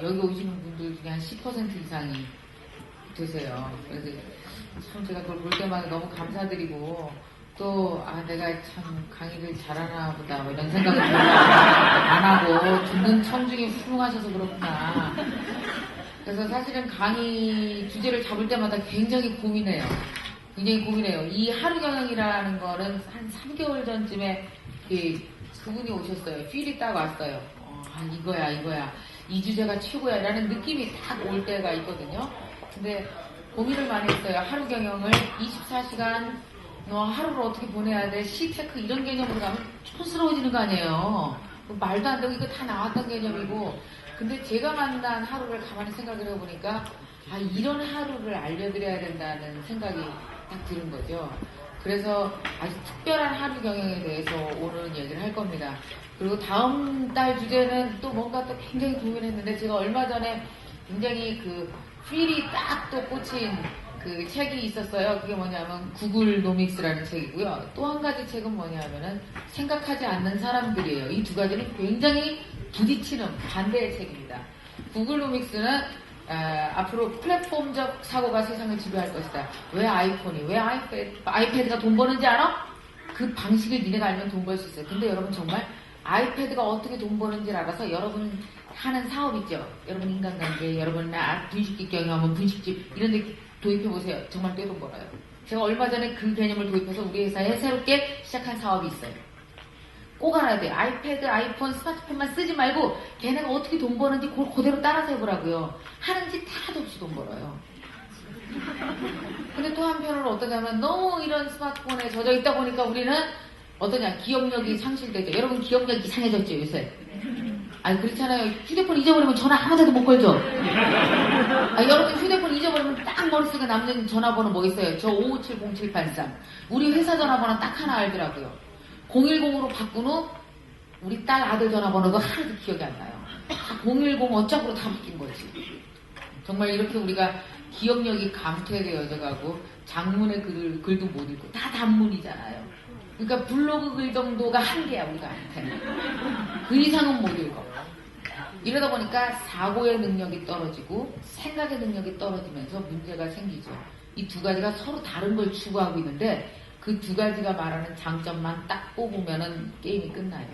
여기 오시는 분들 중에 한 10% 이상이 되세요. 그래서 참 제가 그걸 볼 때마다 너무 감사드리고 또 내가 참 강의를 잘하나 보다 뭐 이런 생각을 별로 안 하고 듣는 청중이 훌륭하셔서 그렇구나. 그래서 사실은 강의 주제를 잡을 때마다 굉장히 고민해요. 이 하루 경영이라는 거는 한 3개월 전쯤에 그분이 오셨어요. 필이 딱 왔어요. 이거야. 이 주제가 최고야 라는 느낌이 딱 올 때가 있거든요. 근데 고민을 많이 했어요. 하루 경영을 24시간 하루를 어떻게 보내야 돼? 시테크 이런 개념으로 가면 촌스러워지는 거 아니에요. 말도 안 되고 이거 다 나왔던 개념이고. 근데 제가 만난 하루를 가만히 생각을 해보니까 이런 하루를 알려드려야 된다는 생각이 딱 드는 거죠. 그래서 아주 특별한 하루 경영에 대해서 오늘은 얘기를 할 겁니다. 그리고 다음 달 주제는 또 뭔가 또 굉장히 고민했는데 제가 얼마 전에 굉장히 필이 딱 또 꽂힌 그 책이 있었어요. 그게 뭐냐면 구글노믹스라는 책이고요. 또 한 가지 책은 뭐냐면은 생각하지 않는 사람들이에요. 이 두 가지는 굉장히 부딪히는 반대의 책입니다. 구글노믹스는 앞으로 플랫폼적 사고가 세상을 지배할 것이다. 왜 아이폰이, 왜 아이패드가 돈 버는지 알아? 그 방식을 니네가 알면 돈 벌 수 있어요. 근데 여러분 정말 아이패드가 어떻게 돈 버는지를 알아서 여러분 하는 사업 있죠. 여러분 인간관계, 여러분 분식집 경영하면 분식집 이런 데 도입해보세요. 정말 꽤 돈 벌어요. 제가 얼마 전에 그 개념을 도입해서 우리 회사에 새롭게 시작한 사업이 있어요. 꼭 알아야 돼요. 아이패드, 아이폰, 스마트폰만 쓰지 말고 걔네가 어떻게 돈 버는지 그걸 그대로 따라서 해보라고요. 하는 짓 하나도 없이 돈 벌어요. 근데 또 한편으로 어떠냐면 너무 이런 스마트폰에 젖어 있다 보니까 우리는 어떠냐, 기억력이 상실되죠. 여러분 기억력 이상해졌죠 요새. 그렇잖아요. 휴대폰 잊어버리면 전화 아무데도 못 걸죠. 여러분 휴대폰 잊어버리면 딱 머릿속에 남는 전화번호 뭐 있어요? 저 5570-7883. 우리 회사 전화번호 딱 하나 알더라고요. 010으로 바꾼 후 우리 딸 아들 전화번호도 하나도 기억이 안 나요. 010 어쩌고 다 바뀐 거지. 정말 이렇게 우리가 기억력이 감퇴되어져 가고 장문의 글도 못 읽고 다 단문이잖아요. 그러니까 블로그 글 정도가 한계야 우리한테는. 그 이상은 못 읽어. 이러다 보니까 사고의 능력이 떨어지고 생각의 능력이 떨어지면서 문제가 생기죠. 이 두 가지가 서로 다른 걸 추구하고 있는데 그 두 가지가 말하는 장점만 딱 뽑으면은 게임이 끝나요.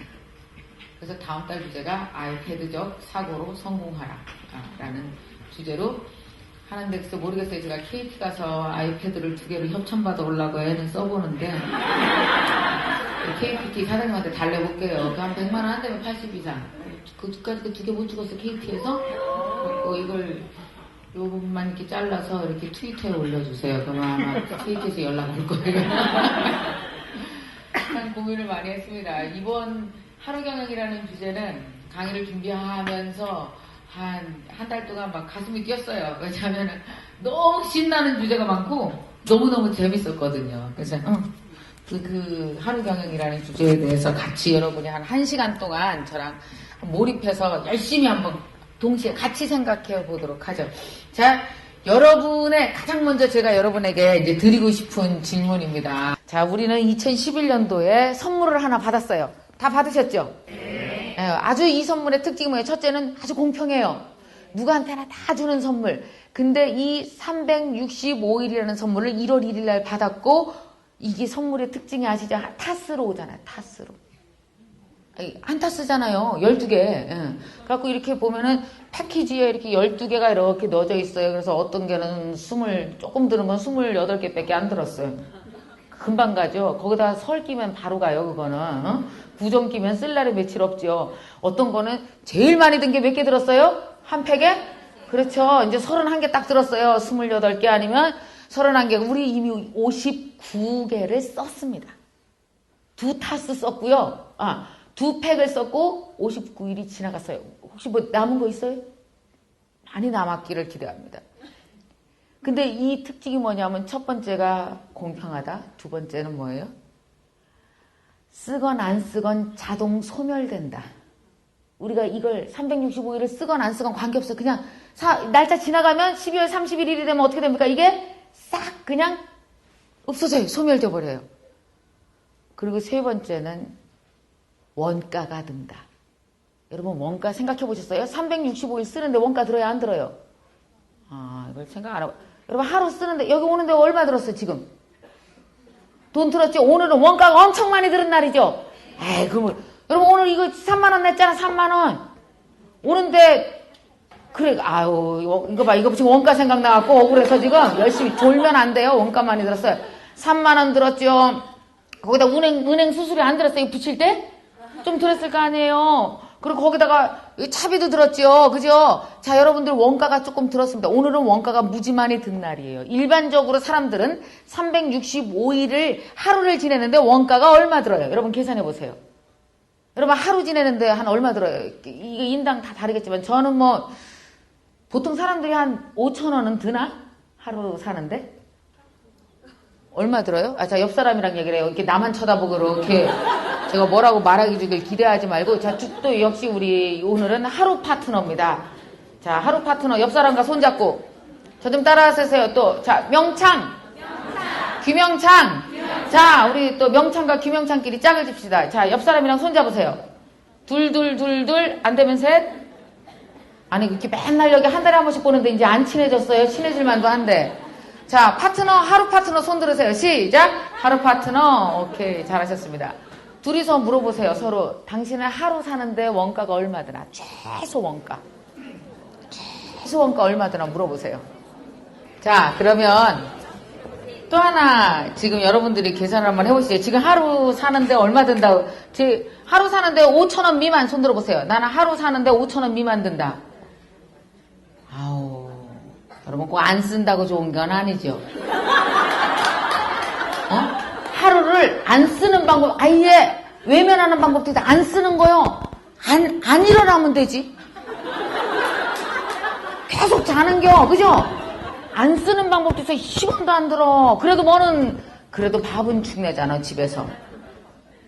그래서 다음 달 주제가 아이패드적 사고로 성공하라 라는 주제로 하는데 그래서 모르겠어요. 제가 KT 가서 아이패드를 2개를 협찬받아 오려고 애는 써보는데 KPT 사장님한테 달래볼게요. 한 100만 원 한다면 80 이상. 그까지 2개 못 찍었어 KT에서. 이걸 요 부분만 이렇게 잘라서 이렇게 트위터에 올려주세요. 그러면 아마 KT에서 연락 올 거예요. 참 고민을 많이 했습니다. 이번 하루 경영이라는 주제는 강의를 준비하면서 한 달 동안 막 가슴이 뛰었어요. 왜냐하면 너무 신나는 주제가 많고 너무너무 재밌었거든요. 그래서 그 하루 경영이라는 주제에 대해서 같이 여러분이 한 1시간 동안 저랑 몰입해서 열심히 한번 동시에 같이 생각해 보도록 하죠. 자, 여러분의 가장 먼저 제가 여러분에게 이제 드리고 싶은 질문입니다. 자, 우리는 2011년도에 선물을 하나 받았어요. 다 받으셨죠? 네. 아주 이 선물의 특징이 뭐예요? 첫째는 아주 공평해요. 누구한테나 다 주는 선물. 근데 이 365일이라는 선물을 1월 1일 날 받았고 이게 선물의 특징이 아시죠? 타스로 오잖아요. 타스로. 한 타스잖아요. 12개. 예. 그래갖고 이렇게 보면은 패키지에 이렇게 12개가 이렇게 넣어져 있어요. 그래서 어떤 개는 조금 드는 건 28개 밖에 안 들었어요. 금방 가죠. 거기다 설 끼면 바로 가요, 그거는. 구정 끼면 쓸 날이 며칠 없죠. 어떤 거는 제일 많이 든 게 몇 개 들었어요? 한 팩에? 그렇죠. 이제 31개 딱 들었어요. 28개 아니면 31개. 우리 이미 59개를 썼습니다. 2타스 썼고요. 2팩을 썼고 59일이 지나갔어요. 혹시 뭐 남은 거 있어요? 많이 남았기를 기대합니다. 근데 이 특징이 뭐냐면 첫 번째가 공평하다. 두 번째는 뭐예요? 쓰건 안 쓰건 자동 소멸된다. 우리가 이걸 365일을 쓰건 안 쓰건 관계없어요. 그냥 날짜 지나가면 12월 31일이 되면 어떻게 됩니까? 이게 싹 그냥 없어져요. 소멸돼 버려요. 그리고 세 번째는 원가가 든다. 여러분 원가 생각해 보셨어요? 365일 쓰는데 원가 들어요? 안 들어요? 이걸 생각 안 하고. 여러분 하루 쓰는데 여기 오는데 얼마 들었어요 지금? 돈 들었죠? 오늘은 원가가 엄청 많이 들은 날이죠? 그럼 여러분 오늘 이거 3만원 냈잖아 3만원. 오는데 그래 이거 봐 이거 지금 원가 생각나갖고 억울해서 지금 열심히 졸면 안 돼요. 원가 많이 들었어요. 3만원 들었죠? 거기다 은행 수수료 안 들었어요? 이거 붙일 때? 좀 들었을 거 아니에요. 그리고 거기다가 차비도 들었죠. 그죠? 자, 여러분들 원가가 조금 들었습니다. 오늘은 원가가 무지 많이 든 날이에요. 일반적으로 사람들은 365일을 하루를 지내는데 원가가 얼마 들어요? 여러분 계산해 보세요. 여러분 하루 지내는데 한 얼마 들어요? 이게 인당 다 다르겠지만 저는 보통 사람들이 한 5,000원은 드나? 하루 사는데? 얼마 들어요? 자, 옆 사람이랑 얘기를 해요. 이렇게 나만 쳐다보고 이렇게 제가 뭐라고 말하기 주길 기대하지 말고. 자, 또 역시 우리 오늘은 하루 파트너입니다. 자, 하루 파트너 옆 사람과 손잡고. 저 좀 따라하세요. 또. 자, 규명창. 자, 우리 또 명창과 규명창끼리 짝을 집시다. 자, 옆 사람이랑 손잡으세요. 둘, 안 되면 셋. 아니, 그렇게 맨날 여기 한 달에 한 번씩 보는데 이제 안 친해졌어요. 친해질 만도 한데. 자, 파트너, 하루 파트너 손 들으세요. 시작! 하루 파트너. 오케이, 잘하셨습니다. 둘이서 물어보세요. 서로. 당신은 하루 사는데 원가가 얼마 드나? 최소 원가 얼마 드나 물어보세요. 자, 그러면 또 하나 지금 여러분들이 계산을 한번 해보시죠. 지금 하루 사는데 얼마 든다고. 하루 사는데 5,000원 미만 손 들어보세요. 나는 하루 사는데 5,000원 미만 든다. 여러분 꼭 안 쓴다고 좋은 건 아니죠. 하루를 안 쓰는 방법, 아예 외면하는 방법도 있다. 안 쓰는 거요. 안 일어나면 되지. 계속 자는겨, 그죠? 안 쓰는 방법도 있어. 10원도 안 들어. 그래도 밥은 축내잖아, 집에서.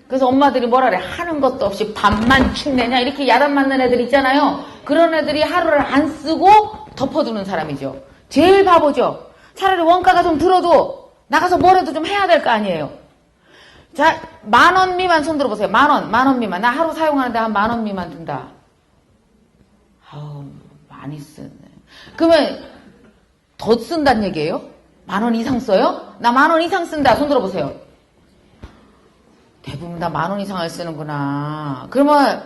그래서 엄마들이 뭐라 그래? 하는 것도 없이 밥만 축내냐? 이렇게 야단 맞는 애들 있잖아요. 그런 애들이 하루를 안 쓰고 덮어두는 사람이죠. 제일 바보죠. 차라리 원가가 좀 들어도 나가서 뭐라도 좀 해야 될 거 아니에요. 자, 10,000원 미만 손 들어보세요. 10,000원 미만. 나 하루 사용하는데 한 10,000원 미만 든다. 많이 쓰네. 그러면 더 쓴다는 얘기예요? 10,000원 이상 써요? 나 10,000원 이상 쓴다. 손 들어보세요. 대부분 다 10,000원 이상을 쓰는구나. 그러면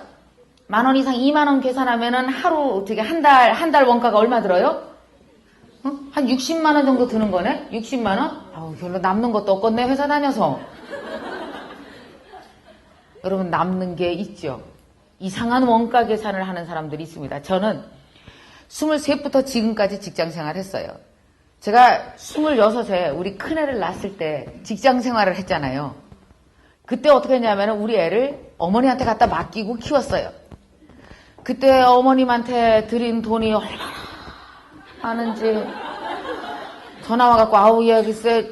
10,000원 이상 20,000원 계산하면은 하루 어떻게 한 달 원가가 얼마 들어요? 한 60만 원 정도 드는 거네? 60만 원? 별로 남는 것도 없겠네, 회사 다녀서. 여러분, 남는 게 있죠. 이상한 원가 계산을 하는 사람들이 있습니다. 저는 23부터 지금까지 직장 생활을 했어요. 제가 26에 우리 큰애를 낳았을 때 직장 생활을 했잖아요. 그때 어떻게 했냐면 우리 애를 어머니한테 갖다 맡기고 키웠어요. 그때 어머님한테 드린 돈이 얼마나 하는지 전화 와갖고 얘 글쎄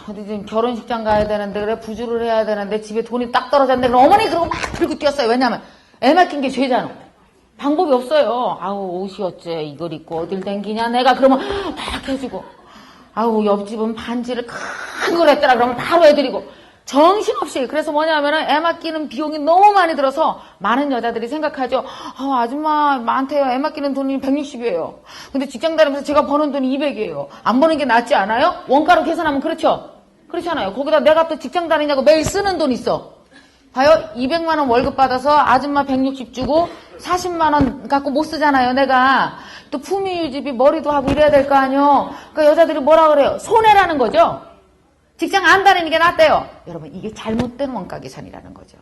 어디 지금 결혼식장 가야 되는데 그래 부주를 해야 되는데 집에 돈이 딱 떨어졌는데 그럼 어머니 그러고 막 들고 뛰었어요. 왜냐면 애 맡긴 게 죄잖아. 방법이 없어요. 옷이 어째 이걸 입고 어딜 댕기냐 내가 그러면 막 해주고 옆집은 반지를 큰 걸 했더라 그러면 바로 해드리고 정신없이. 그래서 뭐냐면은 애 맡기는 비용이 너무 많이 들어서 많은 여자들이 생각하죠. 아줌마 많대요. 애 맡기는 돈이 160이에요. 근데 직장 다니면서 제가 버는 돈이 200이에요. 안 버는 게 낫지 않아요? 원가로 계산하면 그렇죠? 그렇잖아요. 거기다 내가 또 직장 다니냐고 매일 쓰는 돈 있어. 봐요. 200만 원 월급 받아서 아줌마 160 주고 40만 원 갖고 못 쓰잖아요. 내가 또 품위유지비 머리도 하고 이래야 될 거 아니요. 그러니까 여자들이 뭐라 그래요? 손해라는 거죠. 직장 안 다니는 게 낫대요. 여러분 이게 잘못된 원가 계산이라는 거죠.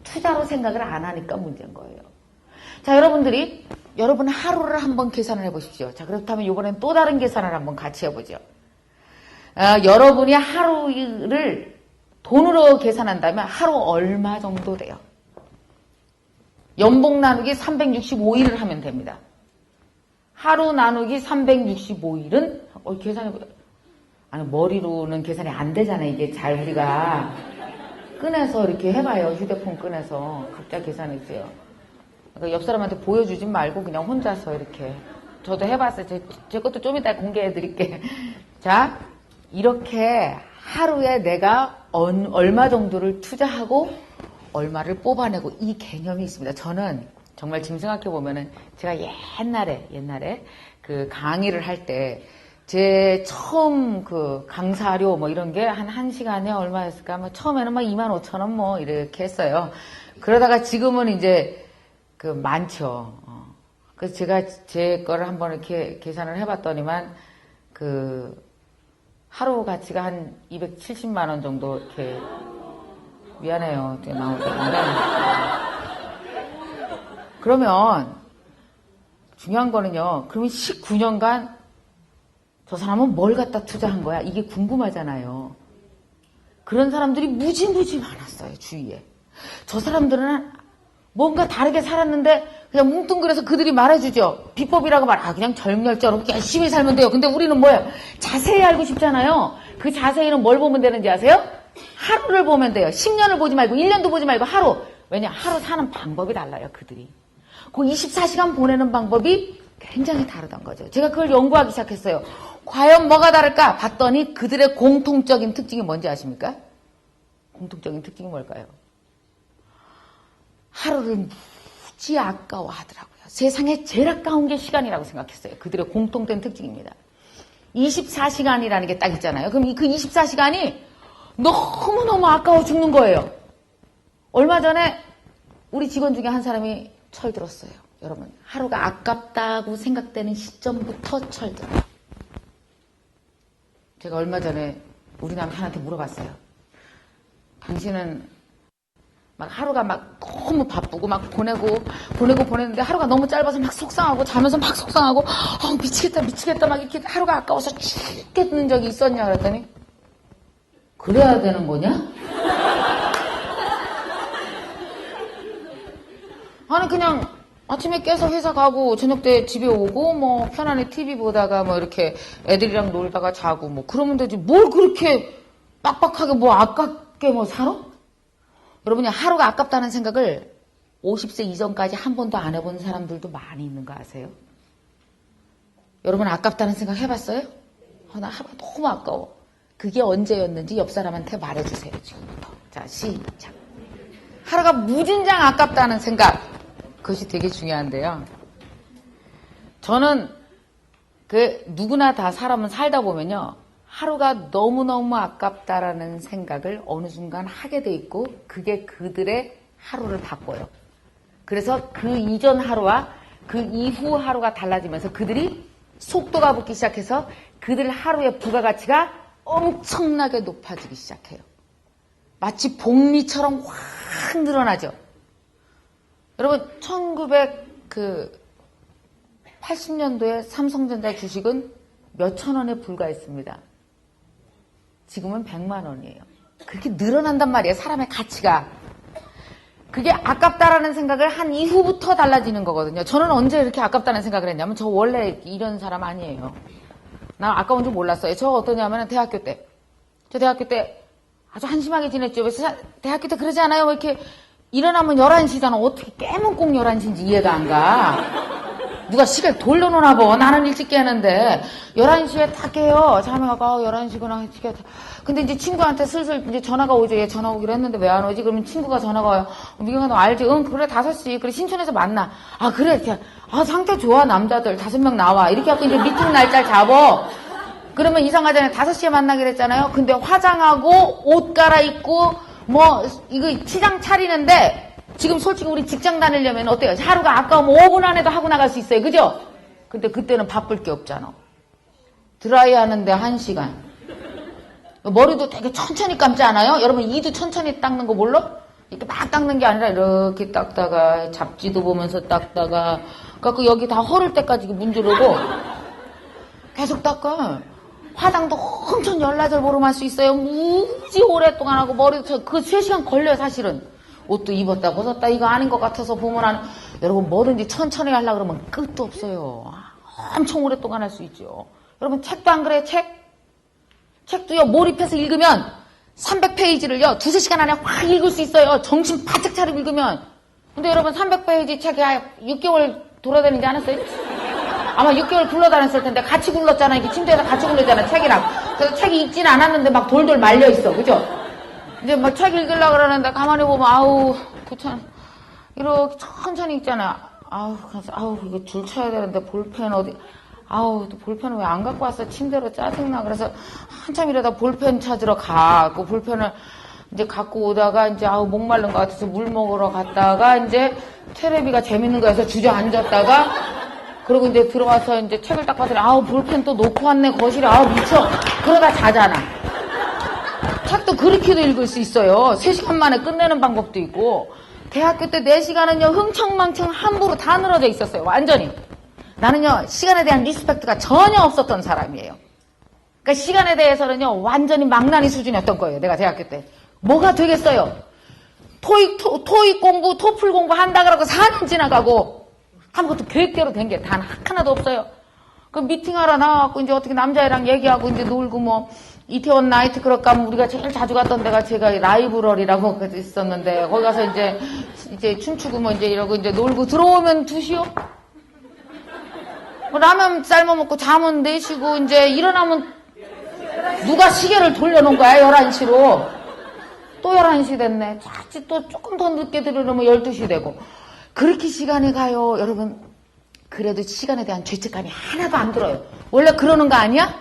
투자로 생각을 안 하니까 문제인 거예요. 자, 여러분 하루를 한번 계산을 해보십시오. 자, 그렇다면 이번엔 또 다른 계산을 한번 같이 해보죠. 여러분이 하루를 돈으로 계산한다면 하루 얼마 정도 돼요? 연봉 나누기 365일을 하면 됩니다. 하루 나누기 365일은 계산해보죠. 머리로는 계산이 안 되잖아요. 이게 잘 우리가 꺼내서 이렇게 해봐요. 휴대폰 꺼내서 각자 계산해주세요. 그러니까 옆 사람한테 보여주진 말고 그냥 혼자서 이렇게. 저도 해봤어요. 제 것도 좀 이따 공개해드릴게. 자, 이렇게 하루에 내가 얼마 정도를 투자하고 얼마를 뽑아내고 이 개념이 있습니다. 저는 정말 지금 생각해보면은 제가 옛날에 그 강의를 할 때 제 처음 그 강사료 뭐 이런 게 한 1시간에 얼마였을까? 뭐 처음에는 막 25,000원 뭐 이렇게 했어요. 그러다가 지금은 이제 그 많죠. 그래서 제가 제 거를 한번 이렇게 계산을 해봤더니만 그 하루 가치가 한 270만 원 정도 이렇게 미안해요. 나오는데 그러면 중요한 거는요. 그러면 19년간 저 사람은 뭘 갖다 투자한 거야? 이게 궁금하잖아요. 그런 사람들이 무지무지 많았어요. 주위에. 저 사람들은 뭔가 다르게 살았는데 그냥 뭉뚱그려서 그들이 말해주죠. 비법이라고 그냥 절멸절없 열심히 살면 돼요. 근데 우리는 뭐예요? 자세히 알고 싶잖아요. 그 자세히는 뭘 보면 되는지 아세요? 하루를 보면 돼요. 10년을 보지 말고 1년도 보지 말고 하루. 왜냐? 하루 사는 방법이 달라요. 그들이. 그 24시간 보내는 방법이 굉장히 다르단 거죠. 제가 그걸 연구하기 시작했어요. 과연 뭐가 다를까? 봤더니 그들의 공통적인 특징이 뭔지 아십니까? 공통적인 특징이 뭘까요? 하루를 무지 아까워하더라고요. 세상에 제일 아까운 게 시간이라고 생각했어요. 그들의 공통된 특징입니다. 24시간이라는 게 딱 있잖아요. 그럼 그 24시간이 너무너무 아까워 죽는 거예요. 얼마 전에 우리 직원 중에 한 사람이 철들었어요. 여러분, 하루가 아깝다고 생각되는 시점부터 철들어요. 제가 얼마 전에 우리 남편한테 물어봤어요. 당신은 막 하루가 막 너무 바쁘고 막 보내는데 하루가 너무 짧아서 막 속상하고 자면서 막 속상하고 미치겠다 막 이렇게 하루가 아까워서 죽겠는 적이 있었냐 그랬더니 그래야 되는 거냐? 아니 그냥 아침에 깨서 회사 가고 저녁 때 집에 오고 뭐 편안히 TV 보다가 뭐 이렇게 애들이랑 놀다가 자고 뭐 그러면 되지 뭘 그렇게 빡빡하게 뭐 아깝게 뭐 살아? 여러분이 하루가 아깝다는 생각을 50세 이전까지 한 번도 안 해본 사람들도 많이 있는 거 아세요? 여러분 아깝다는 생각 해봤어요? 나 하루가 너무 아까워. 그게 언제였는지 옆 사람한테 말해주세요. 지금부터. 자, 시작. 하루가 무진장 아깝다는 생각. 그것이 되게 중요한데요. 저는 누구나 다 사람은 살다 보면요. 하루가 너무너무 아깝다라는 생각을 어느 순간 하게 돼 있고 그게 그들의 하루를 바꿔요. 그래서 그 이전 하루와 그 이후 하루가 달라지면서 그들이 속도가 붙기 시작해서 그들 하루의 부가가치가 엄청나게 높아지기 시작해요. 마치 복리처럼 확 늘어나죠. 여러분 1980년도에 삼성전자 주식은 몇천 원에 불과했습니다. 지금은 100만 원이에요. 그렇게 늘어난단 말이에요. 사람의 가치가. 그게 아깝다라는 생각을 한 이후부터 달라지는 거거든요. 저는 언제 이렇게 아깝다는 생각을 했냐면 저 원래 이런 사람 아니에요. 난 아까운 줄 몰랐어요. 저 어떠냐면 대학교 때 아주 한심하게 지냈죠. 그래서 대학교 때 그러지 않아요? 뭐 이렇게 일어나면 11시잖아. 어떻게 깨면 꼭 11시인지 이해가 안 가. 누가 시계를 돌려놓나 봐. 나는 일찍 깨는데 11시에 다 깨요. 자매가 11시구나. 근데 이제 친구한테 슬슬 이제 전화가 오죠. 얘 전화 오기로 했는데 왜 안 오지? 그러면 친구가 전화가 와요. 미경아 너 알지? 응 그래 5시. 그래 신촌에서 만나. 아 그래. 상태 좋아 남자들 5명 나와. 이렇게 하고 이제 미팅 날짜를 잡어. 그러면 이상하잖아요. 5시에 만나기로 했잖아요. 근데 화장하고 옷 갈아입고 뭐 이거 치장 차리는데 지금 솔직히 우리 직장 다니려면 어때요? 하루가 아까우면 5분 안에도 하고 나갈 수 있어요. 그죠? 근데 그때는 바쁠 게 없잖아. 드라이 하는데 1시간. 머리도 되게 천천히 감지 않아요? 여러분 이도 천천히 닦는 거 몰라? 이렇게 막 닦는 게 아니라 이렇게 닦다가 잡지도 보면서 닦다가 그래갖고 여기 다 허를 때까지 문지르고 계속 닦아. 화장도 엄청 열나절 보름 할 수 있어요. 무지 오랫동안 하고 머리도 그 3시간 걸려요 사실은. 옷도 입었다 벗었다 이거 아닌 것 같아서 보면 여러분 뭐든지 천천히 하려고 그러면 끝도 없어요. 엄청 오랫동안 할 수 있죠. 여러분 책도 안 그래요? 책도요 몰입해서 읽으면 300페이지를요 2-3시간 안에 확 읽을 수 있어요. 정신 바짝 차리고 읽으면. 근데 여러분 300페이지 책이 6개월 돌아다니지 않았어요? 아마 6개월 굴러다녔을 텐데 같이 굴렀잖아. 이렇게 침대에서 같이 굴렀잖아 책이랑. 그래서 책이 읽지는 않았는데 막 돌돌 말려 있어. 그죠? 이제 막 책 읽으려고 그러는데 가만히 보면, 아우, 귀찮아. 이렇게 천천히 읽잖아. 아우, 그래서, 아우, 이거 줄 쳐야 되는데 볼펜 어디, 아우, 또 볼펜을 왜 안 갖고 왔어? 침대로 짜증나. 그래서 한참 이러다 볼펜 찾으러 가. 그 볼펜을 이제 갖고 오다가 이제 아우, 목마른 것 같아서 물 먹으러 갔다가 이제 테레비가 재밌는 거 해서 주저앉았다가 그러고 이제 들어와서 이제 책을 딱 봤더니 아우, 볼펜 또 놓고 왔네, 거실에. 아우, 미쳐. 그러다 자잖아. 책도 그렇게도 읽을 수 있어요. 3시간 만에 끝내는 방법도 있고. 대학교 때 4시간은요, 흥청망청 함부로 다 늘어져 있었어요. 완전히. 나는요, 시간에 대한 리스펙트가 전혀 없었던 사람이에요. 그러니까 시간에 대해서는요, 완전히 망나니 수준이었던 거예요. 내가 대학교 때. 뭐가 되겠어요? 토익 공부, 토플 공부 한다 그러고 4년 지나가고 아무것도 계획대로 된 게 단 하나도 없어요. 그 미팅하러 나와갖고 이제 어떻게 남자애랑 얘기하고 이제 놀고 뭐 이태원 나이트클럽 가면 우리가 제일 자주 갔던 데가 제가 라이브러리라고 있었는데 거기 가서 이제 춤추고 뭐 이제 이러고 이제 놀고 들어오면 2시요? 라면 삶아 먹고 잠은 4시고 이제 일어나면 누가 시계를 돌려놓은 거야 11시로. 또 11시 됐네. 자칫 또 조금 더 늦게 들으려면 12시 되고. 그렇게 시간이 가요. 여러분, 그래도 시간에 대한 죄책감이 하나도 안 들어요. 원래 그러는 거 아니야?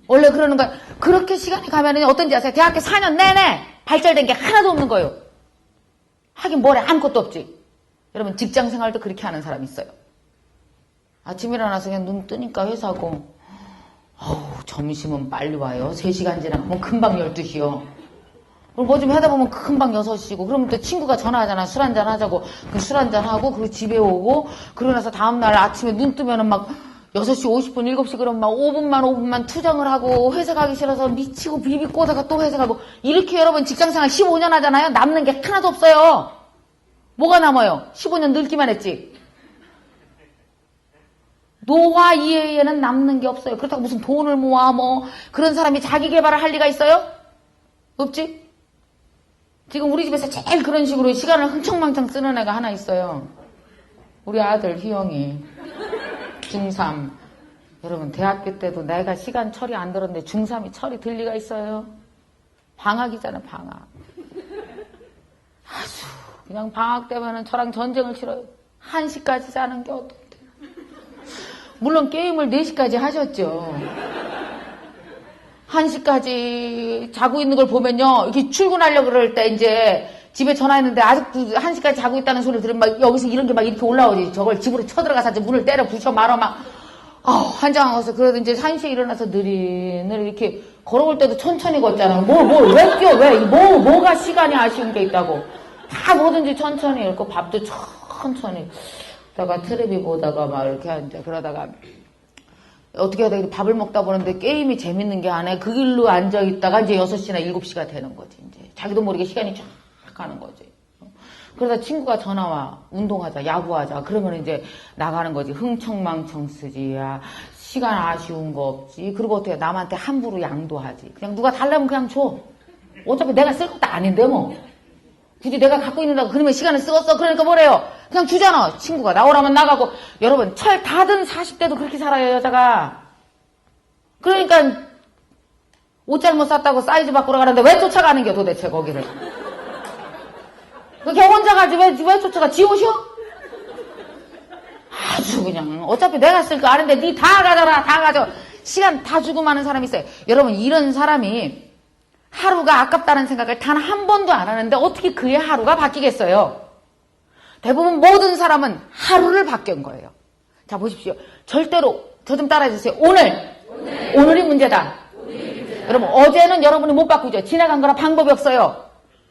원래 그러는 거야. 그렇게 시간이 가면은 어떤지 아세요? 대학교 4년 내내 발달된 게 하나도 없는 거예요. 하긴 뭐래 아무것도 없지. 여러분, 직장 생활도 그렇게 하는 사람이 있어요. 아침 일어나서 그냥 눈 뜨니까 회사고, 점심은 빨리 와요. 3시간 지나면 금방 12시요. 뭐 좀 하다 보면 금방 6시고, 그러면 또 친구가 전화하잖아. 술 한잔 하자고. 그 술 한잔 하고, 그리고 집에 오고, 그러고 나서 다음날 아침에 눈 뜨면은 막 6시 50분, 7시 그러면 막 5분만 투정을 하고, 회사 가기 싫어서 미치고 비비고 오다가 또 회사 가고, 이렇게 여러분 직장생활 15년 하잖아요? 남는 게 하나도 없어요. 뭐가 남아요? 15년 늙기만 했지. 노화 이외에는 남는 게 없어요. 그렇다고 무슨 돈을 모아 뭐 그런 사람이 자기 개발을 할 리가 있어요? 없지? 지금 우리 집에서 제일 그런 식으로 시간을 흥청망청 쓰는 애가 하나 있어요. 우리 아들 희영이 중3. 여러분, 대학교 때도 내가 시간 처리 안 들었는데 중3이 처리 들 리가 있어요? 방학이잖아, 방학. 아주 그냥 방학 때면은 저랑 전쟁을 치러요. 1시까지 자는 게 어떻게. 물론 게임을 4시까지 하셨죠. 1시까지 자고 있는 걸 보면요. 이렇게 출근하려고 그럴 때 이제 집에 전화했는데 아직도 1시까지 자고 있다는 소리를 들으면 막 여기서 이런 게 막 이렇게 올라오지. 저걸 집으로 쳐들어가서 문을 때려 부셔 말아 막. 환장하고서 그래도 이제 1시에 일어나서 느릿느릿 이렇게 걸어올 때도 천천히 걷잖아. 왜 뛰어? 왜? 뭐가 시간이 아쉬운 게 있다고. 다 뭐든지 천천히 읽고 밥도 천천히. 다가 테레비 보다가 막 이렇게 이제 그러다가 어떻게 하다 밥을 먹다 보는데 게임이 재밌는 게 안에 그 길로 앉아 있다가 이제 6시나 7시가 되는 거지. 이제 자기도 모르게 시간이 쫙 가는 거지. 그러다 친구가 전화와 운동하자, 야구하자. 그러면 이제 나가는 거지. 흥청망청 쓰지. 야, 시간 아쉬운 거 없지. 그리고 어떻게 남한테 함부로 양도하지. 그냥 누가 달라면 그냥 줘. 어차피 내가 쓸 것도 아닌데 뭐. 굳이 내가 갖고 있는다고 그러면 시간을 쓰겠어. 그러니까 뭐래요? 그냥 주잖아. 친구가 나오라면 나가고. 여러분, 철 다 든 40대도 그렇게 살아요, 여자가. 그러니까 옷 잘못 샀다고 사이즈 바꾸러 가는데 왜 쫓아가는 게 도대체 거기를. 그게 혼자 가지 왜 쫓아가? 지 옷이요? 아주 그냥 어차피 내가 쓸 거 아는데 니 다 가져라. 다 가져. 시간 다 주고 마는 사람이 있어요. 여러분, 이런 사람이 하루가 아깝다는 생각을 단 한 번도 안 하는데 어떻게 그의 하루가 바뀌겠어요? 대부분 모든 사람은 하루를 바뀐 거예요. 자, 보십시오. 절대로 저 좀 따라해주세요. 오늘이 문제다. 여러분, 어제는 여러분이 못 바꾸죠. 지나간 거라 방법이 없어요.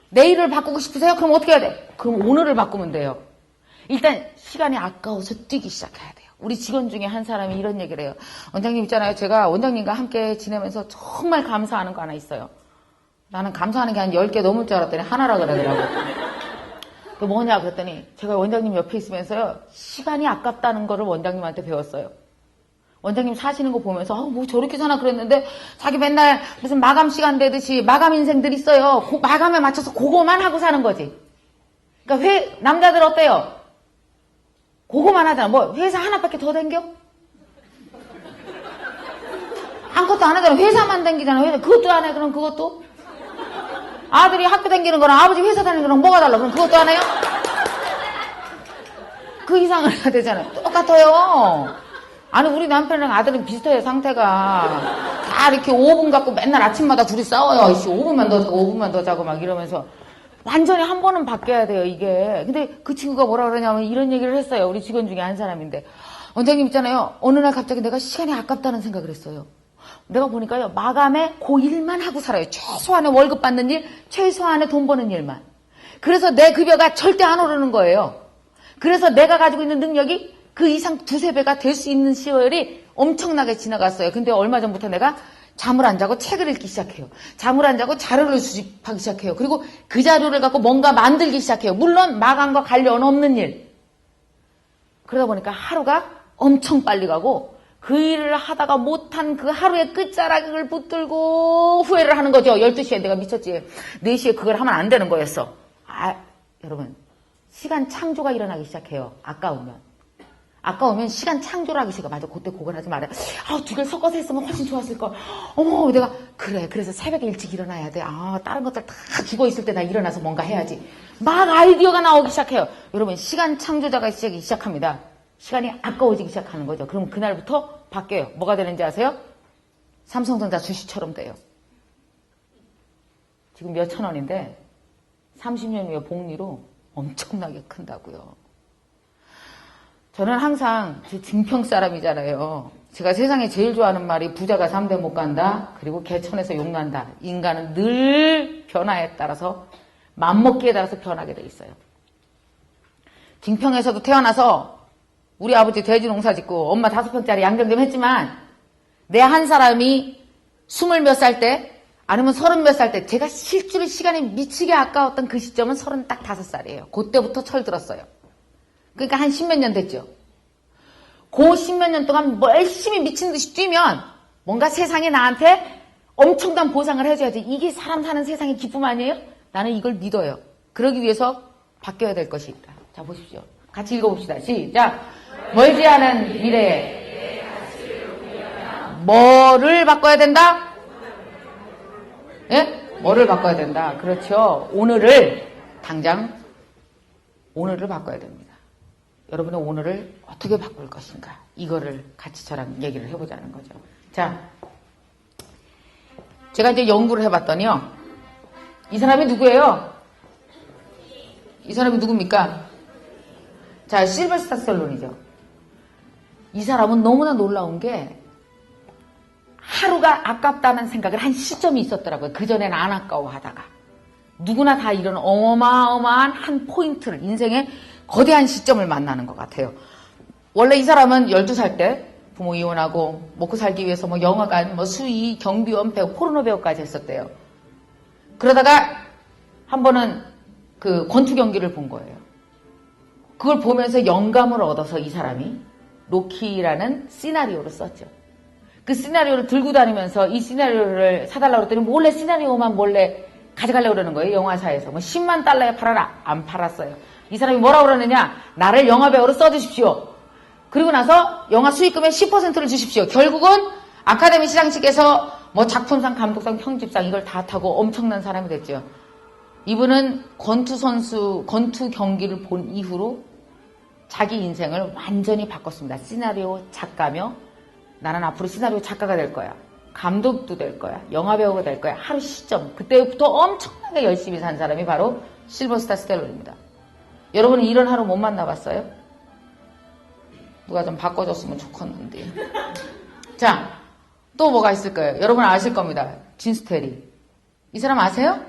내일을 바꾸고 싶으세요? 그럼 어떻게 해야 돼? 그럼 오늘을 바꾸면 돼요. 일단 시간이 아까워서 뛰기 시작해야 돼요. 우리 직원 중에 한 사람이 이런 얘기를 해요. 원장님 있잖아요. 제가 원장님과 함께 지내면서 정말 감사하는 거 하나 있어요. 나는 감사하는 게 한 10개 넘을 줄 알았더니 하나라 그러더라고. 그 뭐냐 그랬더니 제가 원장님 옆에 있으면서요. 시간이 아깝다는 거를 원장님한테 배웠어요. 원장님 사시는 거 보면서 뭐 저렇게 사나 그랬는데 자기 맨날 무슨 마감 시간 되듯이 마감 인생들 있어요. 마감에 맞춰서 그거만 하고 사는 거지. 그러니까 남자들 어때요? 그거만 하잖아. 뭐 회사 하나밖에 더 댕겨? 아무것도 안 하잖아. 회사만 댕기잖아. 회사 그것도 안 해. 그럼 그것도? 아들이 학교 다니는 거랑 아버지 회사 다니는 거랑 뭐가 달라? 그럼 그것도 안 해요? 그 이상을 해야 되잖아요. 똑같아요. 아니, 우리 남편이랑 아들은 비슷해요, 상태가. 다 이렇게 5분 갖고 맨날 아침마다 둘이 싸워요. 5분만 더 자고, 5분만 더 자고 막 이러면서. 완전히 한 번은 바뀌어야 돼요, 이게. 근데 그 친구가 뭐라 그러냐면 이런 얘기를 했어요. 우리 직원 중에 한 사람인데. 원장님 있잖아요. 어느 날 갑자기 내가 시간이 아깝다는 생각을 했어요. 내가 보니까요, 마감에 그 일만 하고 살아요. 최소한의 월급 받는 일, 최소한의 돈 버는 일만. 그래서 내 급여가 절대 안 오르는 거예요. 그래서 내가 가지고 있는 능력이 그 이상 두세 배가 될 수 있는 시월이 엄청나게 지나갔어요. 근데 얼마 전부터 내가 잠을 안 자고 책을 읽기 시작해요. 잠을 안 자고 자료를 수집하기 시작해요. 그리고 그 자료를 갖고 뭔가 만들기 시작해요. 물론 마감과 관련 없는 일. 그러다 보니까 하루가 엄청 빨리 가고 그 일을 하다가 못한 그 하루의 끝자락을 붙들고 후회를 하는 거죠. 12시에 내가 미쳤지. 4시에 그걸 하면 안 되는 거였어. 여러분, 시간 창조가 일어나기 시작해요. 아까우면 시간 창조를 하기 시작해. 맞아, 그때 그걸 하지 말아요. 두 개를 섞어서 했으면 훨씬 좋았을걸. 어머, 내가, 그래서 새벽에 일찍 일어나야 돼. 다른 것들 다 죽어 있을 때 나 일어나서 뭔가 해야지. 막 아이디어가 나오기 시작해요. 여러분, 시간 창조자가 시작이 시작합니다. 시간이 아까워지기 시작하는 거죠. 그럼 그날부터 바뀌어요. 뭐가 되는지 아세요? 삼성전자 주식처럼 돼요. 지금 몇천 원인데 30년 후에 복리로 엄청나게 큰다고요. 저는 항상 제 증평 사람이잖아요. 제가 세상에 제일 좋아하는 말이 부자가 3대 못 간다. 그리고 개천에서 욕 난다. 인간은 늘 변화에 따라서 맘먹기에 따라서 변하게 돼 있어요. 증평에서도 태어나서 우리 아버지 돼지 농사 짓고 엄마 5평짜리 양정점 했지만 내 한 사람이 20 몇 살 때 아니면 30 몇 살 때 제가 실제로 시간이 미치게 아까웠던 그 시점은 35살이에요. 그때부터 철들었어요. 그러니까 한 10몇 년 됐죠. 그 10몇 년 동안 열심히 미친 듯이 뛰면 뭔가 세상에 나한테 엄청난 보상을 해줘야지. 이게 사람 사는 세상의 기쁨 아니에요? 나는 이걸 믿어요. 그러기 위해서 바뀌어야 될 것이 있다. 자, 보십시오. 같이 읽어봅시다. 시작. 멀지 않은 미래에 뭐를 바꿔야 된다? 예? 뭐를 바꿔야 된다. 그렇죠. 당장 오늘을 바꿔야 됩니다. 여러분의 오늘을 어떻게 바꿀 것인가. 이거를 같이 저랑 얘기를 해보자는 거죠. 자, 제가 이제 연구를 해봤더니요. 이 사람이 누구예요? 이 사람이 누굽니까? 자, 실버스타 스탈론이죠. 이 사람은 너무나 놀라운 게 하루가 아깝다는 생각을 한 시점이 있었더라고요. 그전에는 안 아까워하다가. 누구나 다 이런 어마어마한 한 포인트를, 인생의 거대한 시점을 만나는 것 같아요. 원래 이 사람은 12살 때 부모 이혼하고 먹고 살기 위해서 영화관, 수의, 경비원 배우, 포르노 배우까지 했었대요. 그러다가 한 번은 그 권투 경기를 본 거예요. 그걸 보면서 영감을 얻어서 이 사람이 로키라는 시나리오를 썼죠. 그 시나리오를 들고 다니면서 이 시나리오를 사달라고 그랬더니 몰래 시나리오만 몰래 가져가려고 그러는 거예요. 영화사에서. 10만 달러에 팔아라. 안 팔았어요. 이 사람이 뭐라고 그러느냐. 나를 영화배우로 써주십시오. 그리고 나서 영화 수익금의 10%를 주십시오. 결국은 아카데미 시상식에서 작품상, 감독상, 편집상 이걸 다 타고 엄청난 사람이 됐죠. 이분은 권투 경기를 본 이후로 자기 인생을 완전히 바꿨습니다. 시나리오 작가며 나는 앞으로 시나리오 작가가 될 거야. 감독도 될 거야. 영화배우가 될 거야. 하루 시점. 그때부터 엄청나게 열심히 산 사람이 바로 실버스타 스텔론입니다. 여러분은 이런 하루 못 만나봤어요? 누가 좀 바꿔줬으면 좋겠는데. 자, 또 뭐가 있을까요? 여러분 아실 겁니다. 진스테리. 이 사람 아세요?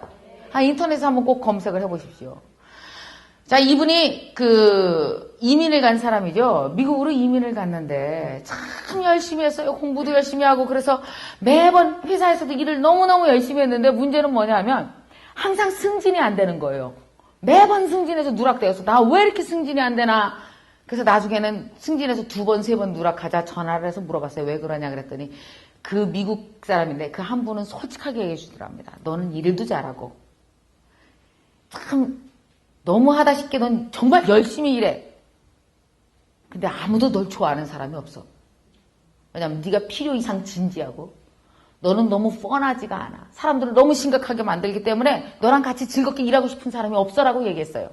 인터넷에 한번 꼭 검색을 해보십시오. 자, 이분이 이민을 간 사람이죠. 미국으로 이민을 갔는데 참 열심히 했어요. 공부도 열심히 하고. 그래서 매번 회사에서도 일을 너무너무 열심히 했는데 문제는 뭐냐면 항상 승진이 안 되는 거예요. 매번 승진해서 누락되어서 나 왜 이렇게 승진이 안 되나. 그래서 나중에는 승진해서 2번, 3번 누락하자 전화를 해서 물어봤어요. 왜 그러냐 그랬더니 그 미국 사람인데 그 한 분은 솔직하게 얘기해 주더랍니다. 너는 일도 잘하고 참 너무 하다 싶게 넌 정말 열심히 일해. 근데 아무도 널 좋아하는 사람이 없어. 왜냐면 네가 필요 이상 진지하고 너는 너무 뻔하지가 않아. 사람들을 너무 심각하게 만들기 때문에 너랑 같이 즐겁게 일하고 싶은 사람이 없어라고 얘기했어요.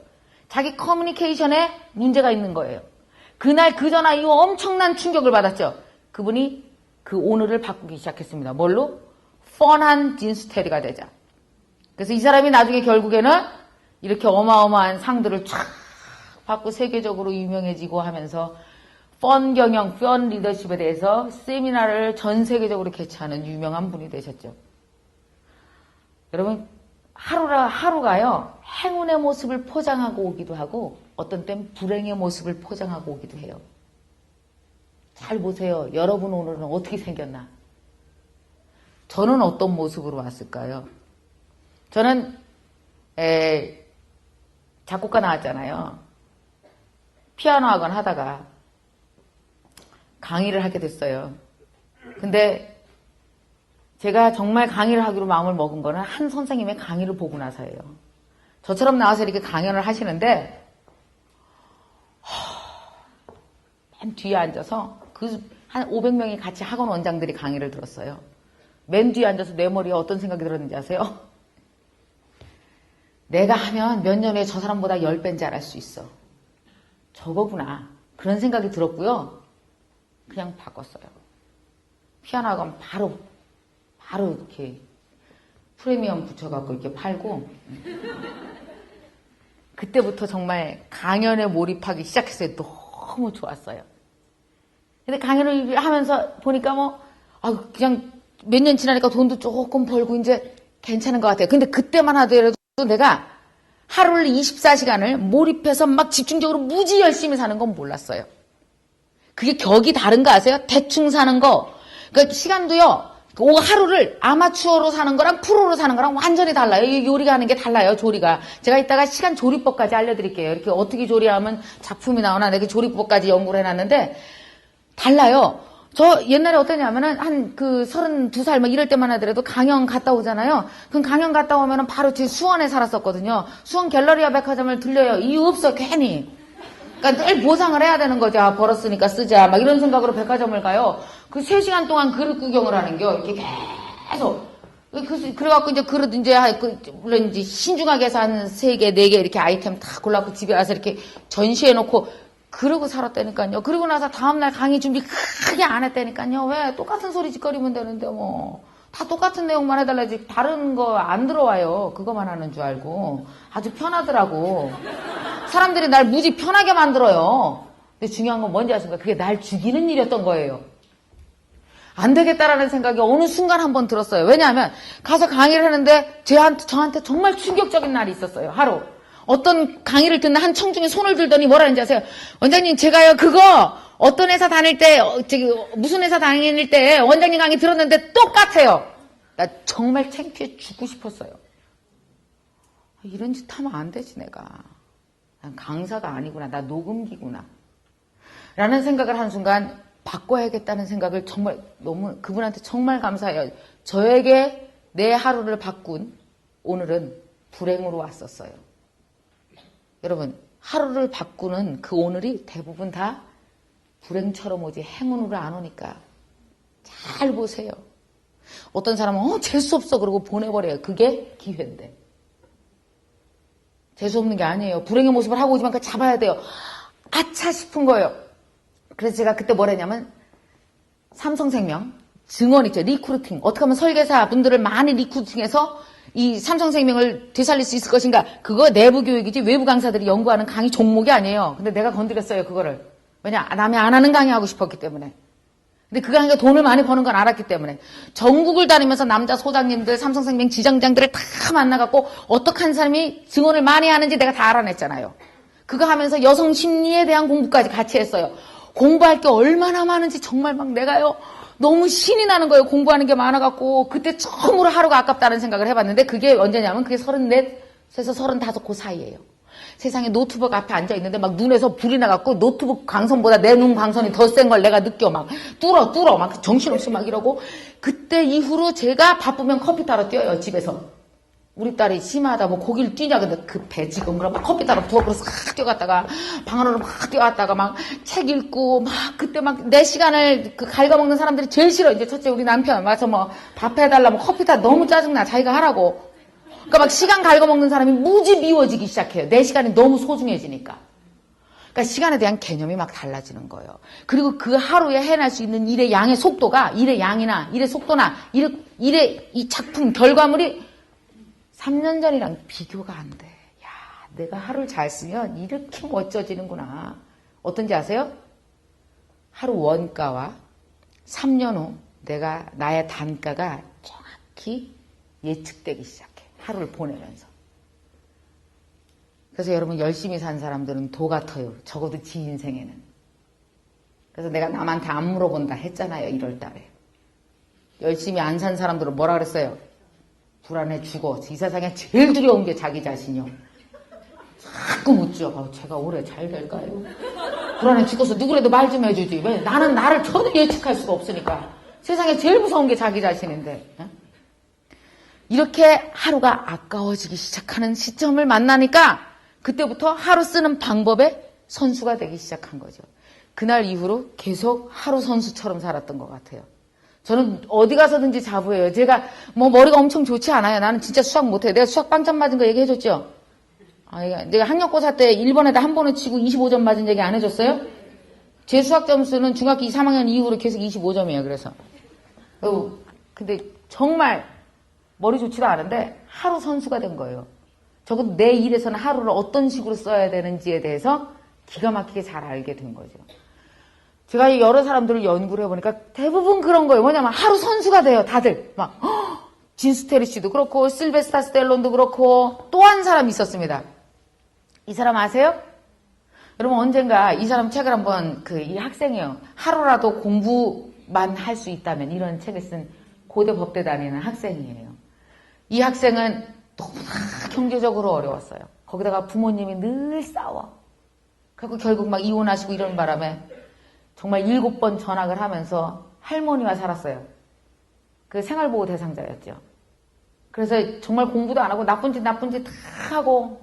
자기 커뮤니케이션에 문제가 있는 거예요. 그날 그 전화 이후 엄청난 충격을 받았죠. 그분이 그 오늘을 바꾸기 시작했습니다. 뭘로? 뻔한 딘스테리가 되자. 그래서 이 사람이 나중에 결국에는 이렇게 어마어마한 상들을 쫙 받고 세계적으로 유명해지고 하면서 펀 경영, 펀 리더십에 대해서 세미나를 전 세계적으로 개최하는 유명한 분이 되셨죠. 여러분, 하루가요, 행운의 모습을 포장하고 오기도 하고 어떤 땐 불행의 모습을 포장하고 오기도 해요. 잘 보세요. 여러분 오늘은 어떻게 생겼나? 저는 어떤 모습으로 왔을까요? 저는 작곡가 나왔잖아요. 피아노 학원 하다가 강의를 하게 됐어요. 근데 제가 정말 강의를 하기로 마음을 먹은 거는 한 선생님의 강의를 보고 나서예요. 저처럼 나와서 이렇게 강연을 하시는데 맨 뒤에 앉아서 한 500명이 같이 학원 원장들이 강의를 들었어요. 맨 뒤에 앉아서 내 머리에 어떤 생각이 들었는지 아세요? 내가 하면 몇 년 후에 저 사람보다 10배는 잘할 수 있어. 저거구나. 그런 생각이 들었고요. 그냥 바꿨어요. 피아노 학원 바로 이렇게 프리미엄 붙여갖고 이렇게 팔고 그때부터 정말 강연에 몰입하기 시작했어요. 너무 좋았어요. 근데 강연을 하면서 보니까 그냥 몇 년 지나니까 돈도 조금 벌고 이제 괜찮은 것 같아요. 근데 그때만 하더라도 내가 하루를 24시간을 몰입해서 막 집중적으로 무지 열심히 사는 건 몰랐어요. 그게 격이 다른 거 아세요? 대충 사는 거. 그러니까 시간도요. 하루를 아마추어로 사는 거랑 프로로 사는 거랑 완전히 달라요. 요리가 하는 게 달라요. 조리가. 제가 이따가 시간 조리법까지 알려드릴게요. 이렇게 어떻게 조리하면 작품이 나오나 내가 조리법까지 연구를 해놨는데 달라요. 저 옛날에 어떠냐면은 한 32살 막 이럴 때만 하더라도 강연 갔다 오잖아요. 그럼 강연 갔다 오면은 바로 제 수원에 살았었거든요. 수원 갤러리아 백화점을 들려요. 이유 없어 괜히. 그러니까 늘 보상을 해야 되는 거죠. 벌었으니까 쓰자. 막 이런 생각으로 백화점을 가요. 그 3시간 동안 그릇 구경을 하는 겨. 이렇게 계속. 그래갖고 이제 그릇 물론 이제 신중하게 해서 한 3개, 4개 이렇게 아이템 다 골라갖고 집에 와서 이렇게 전시해놓고 그러고 살았다니까요. 그러고 나서 다음날 강의 준비 크게 안 했다니까요. 왜? 똑같은 소리 짓거리면 되는데 다 똑같은 내용만 해달라지 다른 거 안 들어와요. 그거만 하는 줄 알고. 아주 편하더라고. 사람들이 날 무지 편하게 만들어요. 근데 중요한 건 뭔지 아십니까? 그게 날 죽이는 일이었던 거예요. 안 되겠다라는 생각이 어느 순간 한번 들었어요. 왜냐하면 가서 강의를 하는데 저한테 정말 충격적인 날이 있었어요. 하루. 어떤 강의를 듣는 한 청중이 손을 들더니 뭐라는지 아세요? 원장님 제가요 그거 어떤 회사 다닐 때 무슨 회사 다닐 때 원장님 강의 들었는데 똑같아요. 나 정말 창피해 죽고 싶었어요. 이런 짓 하면 안 되지 내가. 난 강사가 아니구나. 나 녹음기구나. 라는 생각을 한순간 바꿔야겠다는 생각을 정말 너무 그분한테 정말 감사해요. 저에게 내 하루를 바꾼 오늘은 불행으로 왔었어요. 여러분 하루를 바꾸는 그 오늘이 대부분 다 불행처럼 오지 행운으로 안 오니까 잘 보세요. 어떤 사람은 재수없어 그러고 보내버려요. 그게 기회인데. 재수없는 게 아니에요. 불행의 모습을 하고 오지만 그걸 잡아야 돼요. 아차 싶은 거예요. 그래서 제가 그때 뭘 했냐면 삼성생명 증원 있죠. 리크루팅. 어떻게 하면 설계사 분들을 많이 리크루팅해서 이 삼성생명을 되살릴 수 있을 것인가. 그거 내부 교육이지 외부 강사들이 연구하는 강의 종목이 아니에요. 근데 내가 건드렸어요. 그거를. 왜냐 남이 안 하는 강의 하고 싶었기 때문에. 근데 그 강의가 돈을 많이 버는 건 알았기 때문에 전국을 다니면서 남자 소장님들 삼성생명 지점장들을 다 만나갖고 어떻게 한 사람이 증언을 많이 하는지 내가 다 알아냈잖아요. 그거 하면서 여성 심리에 대한 공부까지 같이 했어요. 공부할 게 얼마나 많은지 정말 막 내가요 너무 신이 나는 거예요. 공부하는 게 많아갖고 그때 처음으로 하루가 아깝다는 생각을 해봤는데 그게 언제냐면 그게 34에서 35 그 사이예요. 세상에 노트북 앞에 앉아있는데 막 눈에서 불이 나갖고 노트북 광선보다 내 눈 광선이 더 센 걸 내가 느껴. 막 뚫어 막 정신없이 막 이러고 그때 이후로 제가 바쁘면 컴퓨터 하러 뛰어요. 집에서. 우리 딸이 심하다, 뭐 고기를 뛰냐, 근데 급해, 지금. 그럼 막 커피 따라 부엌으로 싹 뛰어갔다가, 방 안으로 막 뛰어갔다가, 막 책 읽고, 막 그때 막 내 시간을 그 갉아먹는 사람들이 제일 싫어. 이제 첫째 우리 남편. 와서 뭐 밥 해달라, 뭐 커피 다 너무 짜증나. 자기가 하라고. 그러니까 막 시간 갉아먹는 사람이 무지 미워지기 시작해요. 내 시간이 너무 소중해지니까. 그러니까 시간에 대한 개념이 막 달라지는 거예요. 그리고 그 하루에 해낼 수 있는 일의 양의 속도가, 일의 양이나 일의 속도나 일의 이 작품 결과물이 3년 전이랑 비교가 안 돼. 야, 내가 하루를 잘 쓰면 이렇게 멋져지는구나. 어떤지 아세요? 하루 원가와 3년 후 나의 단가가 정확히 예측되기 시작해. 하루를 보내면서. 그래서 여러분 열심히 산 사람들은 도 같아요. 적어도 지 인생에는. 그래서 내가 남한테 안 물어본다 했잖아요. 1월 달에. 열심히 안 산 사람들은 뭐라 그랬어요? 불안해 죽어. 이 세상에 제일 두려운 게 자기 자신이요. 자꾸 묻죠. 제가 올해 잘 될까요? 불안해 죽어서 누구라도 말 좀 해주지. 왜? 나는 나를 전혀 예측할 수가 없으니까. 세상에 제일 무서운 게 자기 자신인데. 이렇게 하루가 아까워지기 시작하는 시점을 만나니까 그때부터 하루 쓰는 방법의 선수가 되기 시작한 거죠. 그날 이후로 계속 하루 선수처럼 살았던 것 같아요. 저는 어디 가서든지 자부해요. 제가 뭐 머리가 엄청 좋지 않아요. 나는 진짜 수학 못해요. 내가 수학 빵점 맞은 거 얘기해줬죠? 내가 학력고사 때 1번에다 한 번을 치고 25점 맞은 얘기 안 해줬어요? 제 수학 점수는 중학교 2, 3학년 이후로 계속 25점이에요. 그래서. 근데 정말 머리 좋지도 않은데 하루 선수가 된 거예요. 적어도 내 일에서는 하루를 어떤 식으로 써야 되는지에 대해서 기가 막히게 잘 알게 된 거죠. 제가 여러 사람들을 연구를 해보니까 대부분 그런 거예요. 뭐냐면 하루 선수가 돼요. 다들. 막 진스테리 씨도 그렇고 실베스타 스텔론도 그렇고 또 한 사람이 있었습니다. 이 사람 아세요? 여러분 언젠가 이 사람 책을 한번 이 학생이요. 하루라도 공부만 할 수 있다면 이런 책을 쓴 고대 법대 다니는 학생이에요. 이 학생은 너무나 경제적으로 어려웠어요. 거기다가 부모님이 늘 싸워. 그리고 결국 막 이혼하시고 이런 바람에 정말 7번 전학을 하면서 할머니와 살았어요. 그 생활보호 대상자였죠. 그래서 정말 공부도 안 하고 나쁜 짓 다 하고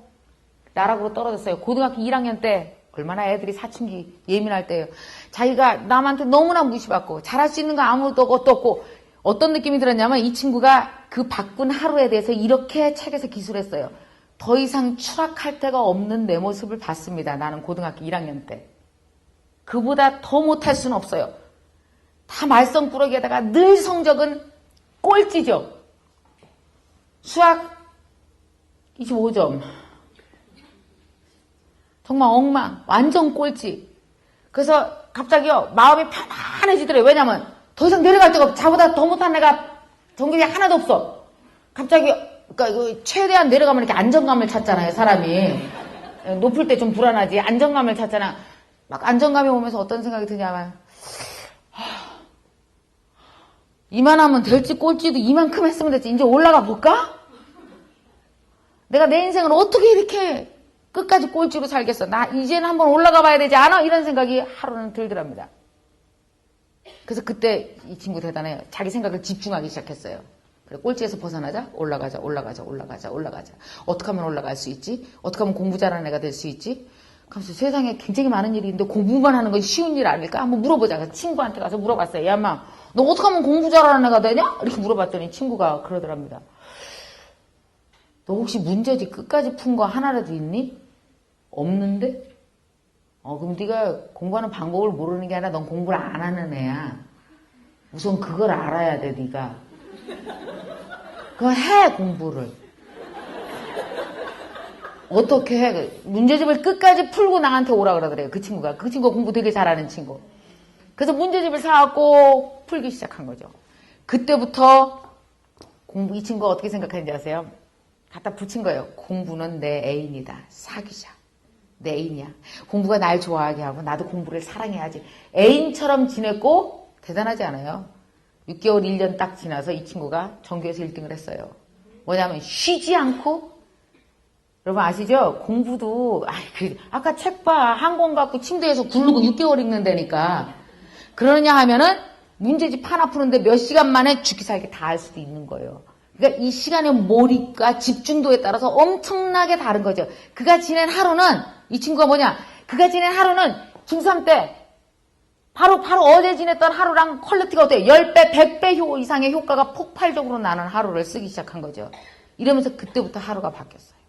나락으로 떨어졌어요. 고등학교 1학년 때 얼마나 애들이 사춘기 예민할 때예요. 자기가 남한테 너무나 무시받고 잘할 수 있는 거 아무것도 없고 어떤 느낌이 들었냐면 이 친구가 그 바꾼 하루에 대해서 이렇게 책에서 기술했어요. 더 이상 추락할 데가 없는 내 모습을 봤습니다. 나는 고등학교 1학년 때. 그보다 더 못할 수는 없어요. 다 말썽꾸러기에다가 늘 성적은 꼴찌죠. 수학 25점. 정말 엉망. 완전 꼴찌. 그래서 갑자기요. 마음이 편안해지더래요. 왜냐면 더 이상 내려갈 데가 없어. 자보다 더 못한 애가 전교에 하나도 없어. 갑자기 그러니까 최대한 내려가면 이렇게 안정감을 찾잖아요. 사람이. 높을 때 좀 불안하지. 안정감을 찾잖아. 막 안정감이 오면서 어떤 생각이 드냐면 이만하면 될지 꼴찌도 이만큼 했으면 됐지. 이제 올라가 볼까? 내가 내 인생을 어떻게 이렇게 끝까지 꼴찌로 살겠어. 나 이제는 한번 올라가 봐야 되지 않아? 이런 생각이 하루는 들더랍니다. 그래서 그때 이 친구 대단해요. 자기 생각을 집중하기 시작했어요. 그래, 꼴찌에서 벗어나자. 올라가자. 어떻게 하면 올라갈 수 있지? 어떻게 하면 공부 잘하는 애가 될 수 있지? 그래서 세상에 굉장히 많은 일이 있는데 공부만 하는 건 쉬운 일 아닐까? 한번 물어보자. 그래서 친구한테 가서 물어봤어요. 야, 엄마, 너 어떻게 하면 공부 잘하는 애가 되냐? 이렇게 물어봤더니 친구가 그러더랍니다. 너 혹시 문제집 끝까지 푼 거 하나라도 있니? 없는데? 그럼 네가 공부하는 방법을 모르는 게 아니라 넌 공부를 안 하는 애야. 우선 그걸 알아야 돼, 네가. 그거 해, 공부를. 어떻게 해? 문제집을 끝까지 풀고 나한테 오라 그러더래요. 그 친구가. 그 친구가 공부 되게 잘하는 친구. 그래서 문제집을 사갖고 풀기 시작한 거죠. 그때부터 이 친구가 어떻게 생각하는지 아세요? 갖다 붙인 거예요. 공부는 내 애인이다. 사귀자. 내 애인이야. 공부가 날 좋아하게 하고 나도 공부를 사랑해야지. 애인처럼 지냈고 대단하지 않아요? 6개월, 1년 딱 지나서 이 친구가 전교에서 1등을 했어요. 뭐냐면 쉬지 않고 여러분 아시죠? 공부도 아까 책 봐. 한 권 갖고 침대에서 굴르고 6개월 읽는다니까. 그러냐 하면은 문제집 하나 푸는데 몇 시간 만에 죽기 살기 다 할 수도 있는 거예요. 그러니까 이 시간의 몰입과 집중도에 따라서 엄청나게 다른 거죠. 그가 지낸 하루는, 이 친구가 뭐냐? 그가 지낸 하루는 중3 때 바로 어제 지냈던 하루랑 퀄리티가 어때요? 10배, 100배 이상의 효과가 폭발적으로 나는 하루를 쓰기 시작한 거죠. 이러면서 그때부터 하루가 바뀌었어요.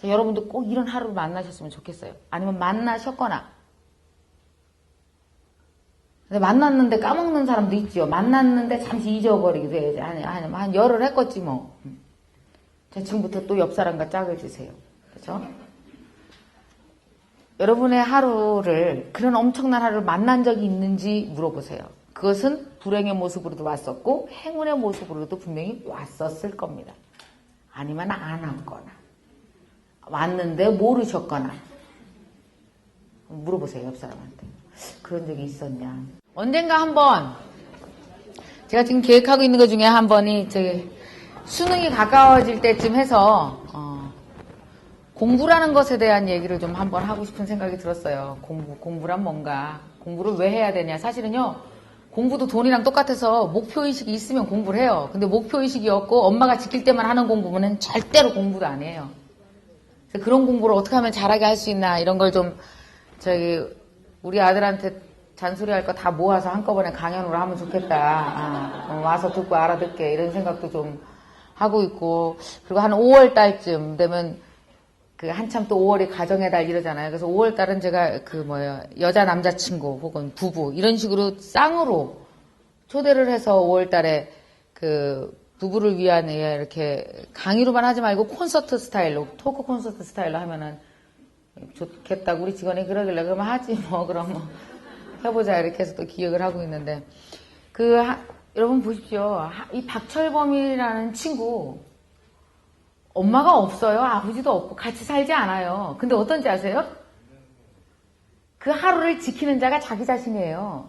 자, 여러분도 꼭 이런 하루를 만나셨으면 좋겠어요. 아니면 만나셨거나. 근데 만났는데 까먹는 사람도 있죠. 만났는데 잠시 잊어버리기도 해야지. 한 열흘 했겠지 뭐. 자, 지금부터 또 옆 사람과 짝을 지세요. 그렇죠? 여러분의 하루를, 그런 엄청난 하루를 만난 적이 있는지 물어보세요. 그것은 불행의 모습으로도 왔었고 행운의 모습으로도 분명히 왔었을 겁니다. 아니면 안 왔거나 왔는데 모르셨거나. 물어보세요, 옆 사람한테. 그런 적이 있었냐. 언젠가 한번 제가 지금 계획하고 있는 것 중에 한 번이 수능이 가까워질 때쯤 해서 공부라는 것에 대한 얘기를 좀 한번 하고 싶은 생각이 들었어요. 공부란 뭔가, 공부를 왜 해야 되냐. 사실은요, 공부도 돈이랑 똑같아서 목표의식이 있으면 공부를 해요. 근데 목표의식이 없고 엄마가 지킬 때만 하는 공부는 절대로 공부도 안 해요. 그래서 그런 공부를 어떻게 하면 잘하게 할 수 있나, 이런 걸 좀 우리 아들한테 잔소리할 거 다 모아서 한꺼번에 강연으로 하면 좋겠다. 와서 듣고 알아듣게, 이런 생각도 좀 하고 있고. 그리고 한 5월 달쯤 되면 한참 또 5월이 가정의 달 이러잖아요. 그래서 5월 달은 제가 여자 남자친구 혹은 부부 이런 식으로 쌍으로 초대를 해서 5월 달에 부부를 위한 이렇게 강의로만 하지 말고 콘서트 스타일로, 토크 콘서트 스타일로 하면은 좋겠다고 우리 직원이 그러길래, 그러면 하지 뭐, 그럼 뭐 해보자, 이렇게 해서 또 기획을 하고 있는데, 여러분 보십시오. 이 박철범이라는 친구, 엄마가 없어요. 아버지도 없고 같이 살지 않아요. 근데 어떤지 아세요? 그 하루를 지키는 자가 자기 자신이에요.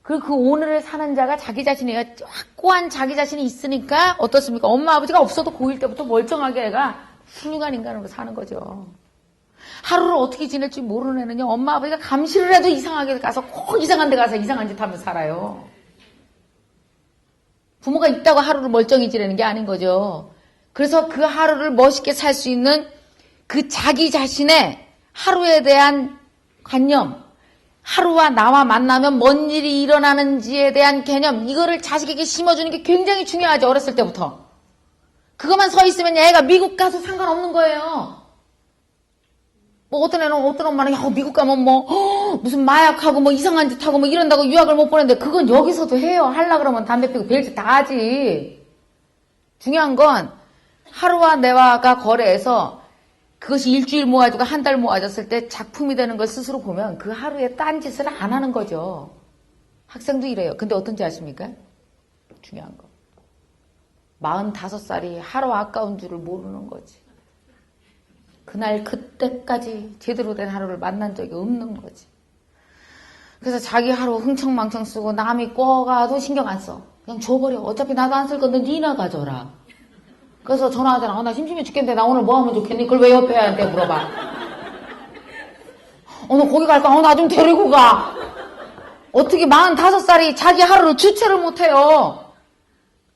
그리고 그 오늘을 사는 자가 자기 자신이에요. 확고한 자기 자신이 있으니까 어떻습니까? 엄마 아버지가 없어도 고1 때부터 멀쩡하게 애가 훌륭한 인간으로 사는 거죠. 하루를 어떻게 지낼지 모르는 애는요, 엄마 아버지가 감시를 해도 이상하게 가서 꼭 이상한 데 가서 이상한 짓 하면서 살아요. 부모가 있다고 하루를 멀쩡히 지내는 게 아닌 거죠. 그래서 그 하루를 멋있게 살 수 있는 그 자기 자신의 하루에 대한 관념, 하루와 나와 만나면 뭔 일이 일어나는지에 대한 개념, 이거를 자식에게 심어주는 게 굉장히 중요하죠. 어렸을 때부터. 그것만 서 있으면 애가 미국 가서 상관없는 거예요. 어떤 애는, 어떤 엄마는 미국 가면 무슨 마약하고 이상한 짓 하고 이런다고 유학을 못 보내는데, 그건 여기서도 해요. 하려 그러면 담배 피고 별짓 다 하지. 중요한 건 하루와 내와가 거래해서 그것이 일주일 모아지고 한 달 모아졌을 때 작품이 되는 걸 스스로 보면 그 하루에 딴짓을 안 하는 거죠. 학생도 이래요. 근데 어떤지 아십니까? 중요한 거. 45살이 하루 아까운 줄을 모르는 거지. 그날 그때까지 제대로 된 하루를 만난 적이 없는 거지. 그래서 자기 하루 흥청망청 쓰고 남이 꿔가도 신경 안 써. 그냥 줘버려. 어차피 나도 안 쓸 건데 니나 가져라. 그래서 전화하잖아. 나 심심해 죽겠는데 나 오늘 뭐 하면 좋겠니? 그걸 왜 옆에 애한테 물어봐. 너 거기 갈까? 나 좀 데리고 가. 어떻게 45살이 자기 하루를 주체를 못해요.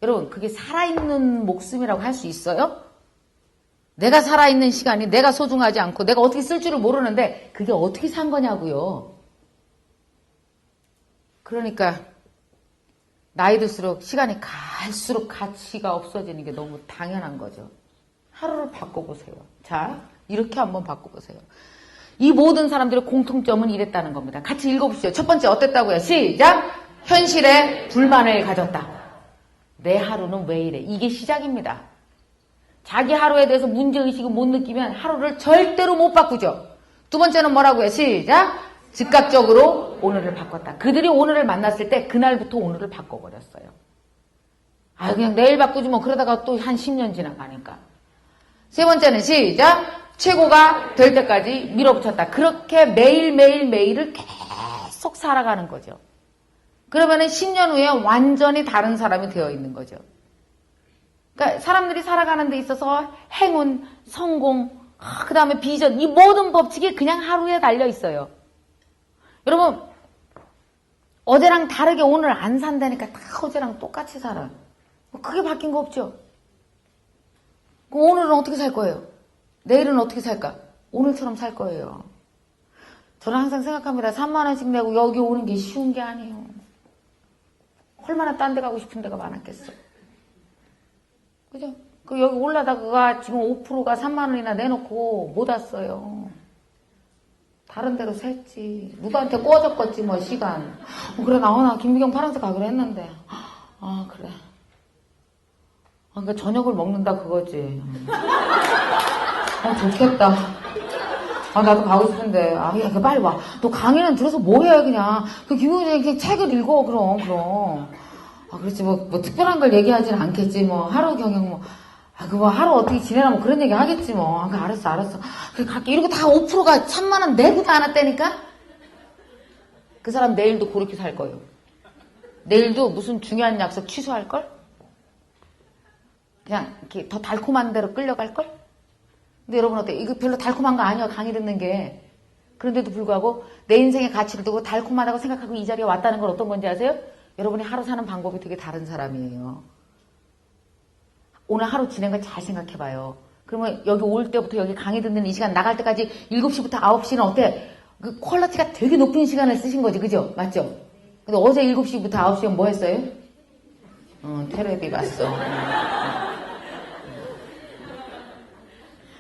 여러분, 그게 살아있는 목숨이라고 할 수 있어요? 내가 살아있는 시간이 내가 소중하지 않고 내가 어떻게 쓸 줄을 모르는데 그게 어떻게 산 거냐고요. 그러니까 나이 들수록 시간이 갈수록 가치가 없어지는 게 너무 당연한 거죠. 하루를 바꿔보세요. 자, 이렇게 한번 바꿔보세요. 이 모든 사람들의 공통점은 이랬다는 겁니다. 같이 읽어보시죠. 첫 번째 어땠다고요? 시작! 현실에 불만을 가졌다. 내 하루는 왜 이래? 이게 시작입니다. 자기 하루에 대해서 문제의식을 못 느끼면 하루를 절대로 못 바꾸죠. 두 번째는 뭐라고요? 시작! 즉각적으로 오늘을 바꿨다. 그들이 오늘을 만났을 때 그날부터 오늘을 바꿔버렸어요. 그냥 내일 바꾸지 뭐 그러다가 또 한 10년 지나가니까. 세 번째는 시작! 최고가 될 때까지 밀어붙였다. 그렇게 매일매일매일을 계속 살아가는 거죠. 그러면은 10년 후에 완전히 다른 사람이 되어 있는 거죠. 그러니까 사람들이 살아가는 데 있어서 행운, 성공, 그 다음에 비전, 이 모든 법칙이 그냥 하루에 달려 있어요. 여러분, 어제랑 다르게 오늘 안 산다니까 다 어제랑 똑같이 살아. 크게 바뀐 거 없죠? 그럼 오늘은 어떻게 살 거예요? 내일은 어떻게 살까? 오늘처럼 살 거예요. 저는 항상 생각합니다. 3만 원씩 내고 여기 오는 게 쉬운 게 아니에요. 얼마나 딴 데 가고 싶은 데가 많았겠어. 그죠? 그 여기 올라다가 지금 5%가 3만 원이나 내놓고 못 왔어요. 다른 데로 샜지. 누구한테 꿔줬겠지 뭐 시간. 그래 나 김미경 파란색 가기로 했는데. 아 그래. 그러니까 저녁을 먹는다 그거지. 좋겠다. 나도 가고 싶은데. 야, 빨리 와. 너 강의는 들어서 뭐 해, 그냥. 김용진이 그냥 책을 읽어, 그럼. 그렇지, 뭐, 특별한 걸 얘기하지는 않겠지, 뭐. 하루 경영, 뭐. 하루 어떻게 지내나, 뭐, 그런 얘기 하겠지, 뭐. 알았어. 갈게. 이러고 다 5%가 3만원 내고도 안 왔다니까? 그 사람 내일도 그렇게 살 거예요. 내일도 무슨 중요한 약속 취소할걸? 그냥, 이렇게 더 달콤한 데로 끌려갈걸? 근데 여러분 어때요? 이거 별로 달콤한 거 아니야, 강의 듣는 게. 그런데도 불구하고 내 인생의 가치를 두고 달콤하다고 생각하고 이 자리에 왔다는 건 어떤 건지 아세요? 여러분이 하루 사는 방법이 되게 다른 사람이에요. 오늘 하루 지낸 걸 잘 생각해봐요. 그러면 여기 올 때부터 여기 강의 듣는 이 시간 나갈 때까지 7시부터 9시는 어때? 그 퀄리티가 되게 높은 시간을 쓰신 거지, 그죠? 맞죠? 근데 어제 7시부터 9시면 뭐 했어요? 테레비 봤어.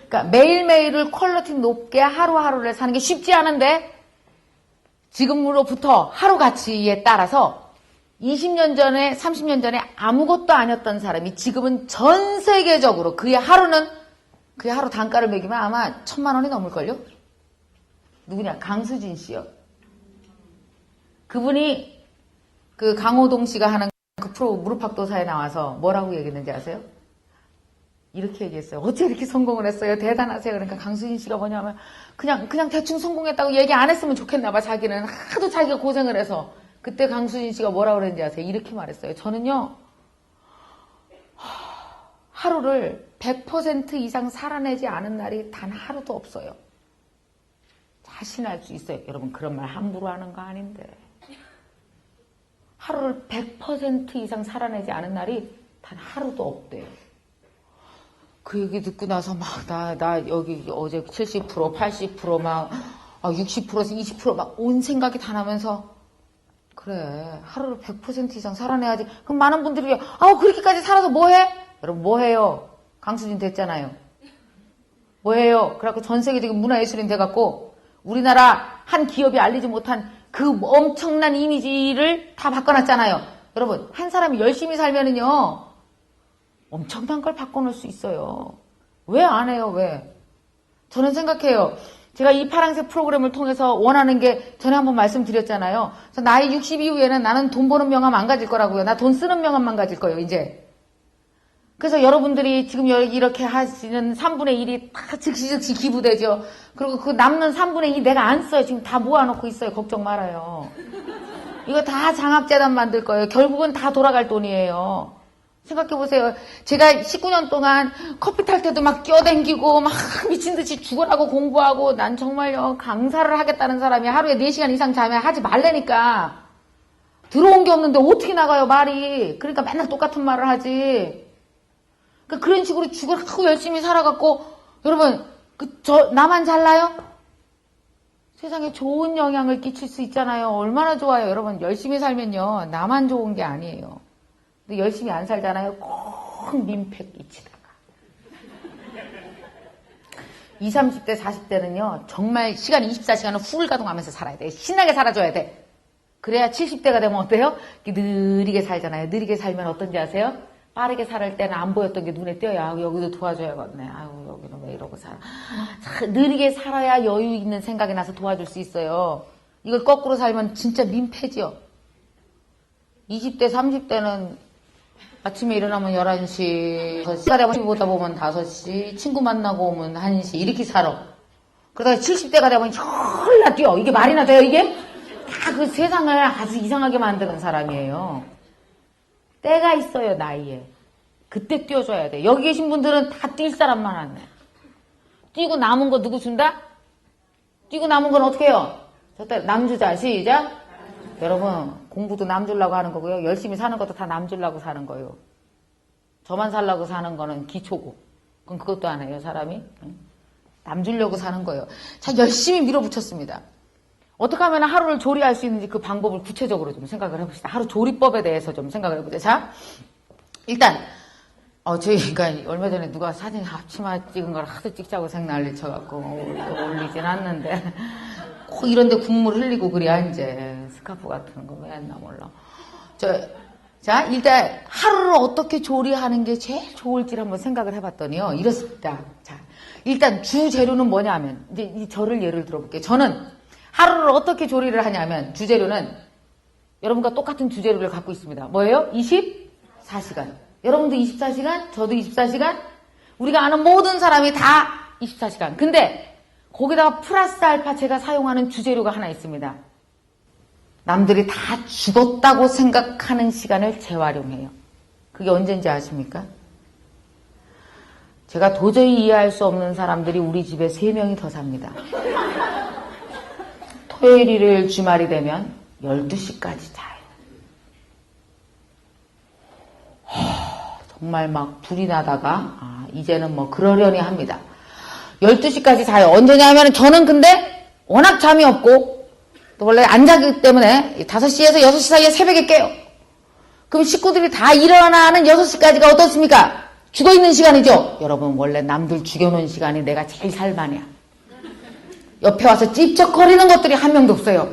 그러니까 매일매일을 퀄리티 높게 하루하루를 사는 게 쉽지 않은데 지금으로부터 하루 가치에 따라서 20년 전에 30년 전에 아무것도 아니었던 사람이 지금은 전 세계적으로 그의 하루 단가를 매기면 아마 1,000만 원이 넘을걸요? 누구냐? 강수진 씨요. 그분이 그 강호동 씨가 하는 그 프로 무릎팍도사에 나와서 뭐라고 얘기했는지 아세요? 이렇게 얘기했어요. 어째 이렇게 성공을 했어요? 대단하세요. 그러니까 강수진 씨가 뭐냐면 그냥 대충 성공했다고 얘기 안 했으면 좋겠나 봐. 자기는 하도 자기가 고생을 해서. 그때 강수진 씨가 뭐라고 그랬는지 아세요? 이렇게 말했어요. 저는요. 하루를 100% 이상 살아내지 않은 날이 단 하루도 없어요. 자신할 수 있어요. 여러분 그런 말 함부로 하는 거 아닌데. 하루를 100% 이상 살아내지 않은 날이 단 하루도 없대요. 그 얘기 듣고 나서 나 여기 어제 70%, 80% 막, 60%에서 20% 막 온 생각이 다 나면서, 그래, 하루를 100% 이상 살아내야지. 그럼 많은 분들이, 그렇게까지 살아서 뭐 해? 여러분, 뭐 해요? 강수진 됐잖아요. 뭐 해요? 그래갖고 전 세계적인 문화예술인 돼갖고, 우리나라 한 기업이 알리지 못한 그 엄청난 이미지를 다 바꿔놨잖아요. 여러분, 한 사람이 열심히 살면은요, 엄청난 걸 바꿔놓을 수 있어요. 왜 안 해요? 왜? 저는 생각해요. 제가 이 파란색 프로그램을 통해서 원하는 게 전에 한번 말씀드렸잖아요. 그래서 나이 60 이후에는 나는 돈 버는 명함 안 가질 거라고요. 나 돈 쓰는 명함만 가질 거예요, 이제. 그래서 여러분들이 지금 이렇게 하시는 3분의 1이 다 즉시 기부되죠. 그리고 그 남는 3분의 2 내가 안 써요. 지금 다 모아놓고 있어요. 걱정 말아요. 이거 다 장학재단 만들 거예요. 결국은 다 돌아갈 돈이에요. 생각해보세요. 제가 19년 동안 커피 탈 때도 막 끼어댕기고 막 미친듯이 죽으라고 공부하고 난 정말요 강사를 하겠다는 사람이 하루에 4시간 이상 자면 하지 말라니까. 들어온 게 없는데 어떻게 나가요 말이. 그러니까 맨날 똑같은 말을 하지. 그러니까 그런 식으로 죽으라고 열심히 살아갖고 여러분 나만 잘나요? 세상에 좋은 영향을 끼칠 수 있잖아요. 얼마나 좋아요. 여러분 열심히 살면요 나만 좋은 게 아니에요. 근데 열심히 안 살잖아요. 꼭 민폐 끼치다가. 20, 30대, 40대는요. 정말 시간 24시간을 훌 가동하면서 살아야 돼. 신나게 살아줘야 돼. 그래야 70대가 되면 어때요? 느리게 살잖아요. 느리게 살면 어떤지 아세요? 빠르게 살 때는 안 보였던 게 눈에 띄어요. 여기도 도와줘야겠네. 여기는 왜 이러고 살아. 느리게 살아야 여유 있는 생각이 나서 도와줄 수 있어요. 이걸 거꾸로 살면 진짜 민폐지요. 20대, 30대는 아침에 일어나면 11시, 6시가 되면 보다 보면 5시, 친구 만나고 오면 1시, 이렇게 살아. 그러다가 70대가 되면 졸라 뛰어. 이게 말이나 돼요, 이게? 다 그 세상을 아주 이상하게 만드는 사람이에요. 때가 있어요, 나이에. 그때 뛰어줘야 돼. 여기 계신 분들은 다 뛸 사람만 안 해. 뛰고 남은 거 누구 준다? 뛰고 남은 건 어떻게 해요? 저때 남 주자, 시작. 여러분 공부도 남 주려고 하는 거고요. 열심히 사는 것도 다 남 주려고 사는 거예요. 저만 살라고 사는 거는 기초고. 그럼 그것도 안 해요, 사람이. 남 주려고 사는 거예요. 자, 열심히 밀어붙였습니다. 어떻게 하면 하루를 조리할 수 있는지 그 방법을 구체적으로 좀 생각을 해봅시다. 하루 조리법에 대해서 좀 생각을 해보자. 자, 일단, 저희가 얼마 전에 누가 사진 앞치마 찍은 걸 하도 찍자고 생난리 쳐갖고 올리진 않는데 꼭 이런데 국물 흘리고 그래야 이제 스카프 같은 거 왜 했나 몰라. 자, 일단 하루를 어떻게 조리하는 게 제일 좋을지를 한번 생각을 해봤더니요. 이렇습니다. 자, 일단 주재료는 뭐냐 하면 이제 저를 예를 들어볼게요. 저는 하루를 어떻게 조리를 하냐면 주재료는 여러분과 똑같은 주재료를 갖고 있습니다. 뭐예요? 24시간. 여러분도 24시간, 저도 24시간, 우리가 아는 모든 사람이 다 24시간. 근데 거기다가 플러스 알파 제가 사용하는 주재료가 하나 있습니다. 남들이 다 죽었다고 생각하는 시간을 재활용해요. 그게 언제인지 아십니까? 제가 도저히 이해할 수 없는 사람들이 우리 집에 3명이 더 삽니다. 토요일, 일요일, 주말이 되면 12시까지 자요. 정말 막 불이 나다가 이제는 뭐 그러려니 합니다. 12시까지 자요. 언제냐면 저는 근데 워낙 잠이 없고 또 원래 안 자기 때문에 5시에서 6시 사이에 새벽에 깨요. 그럼 식구들이 다 일어나는 6시까지가 어떻습니까? 죽어있는 시간이죠. 여러분 원래 남들 죽여놓은 시간이 내가 제일 살만해요. 옆에 와서 찝쩍거리는 것들이 한 명도 없어요.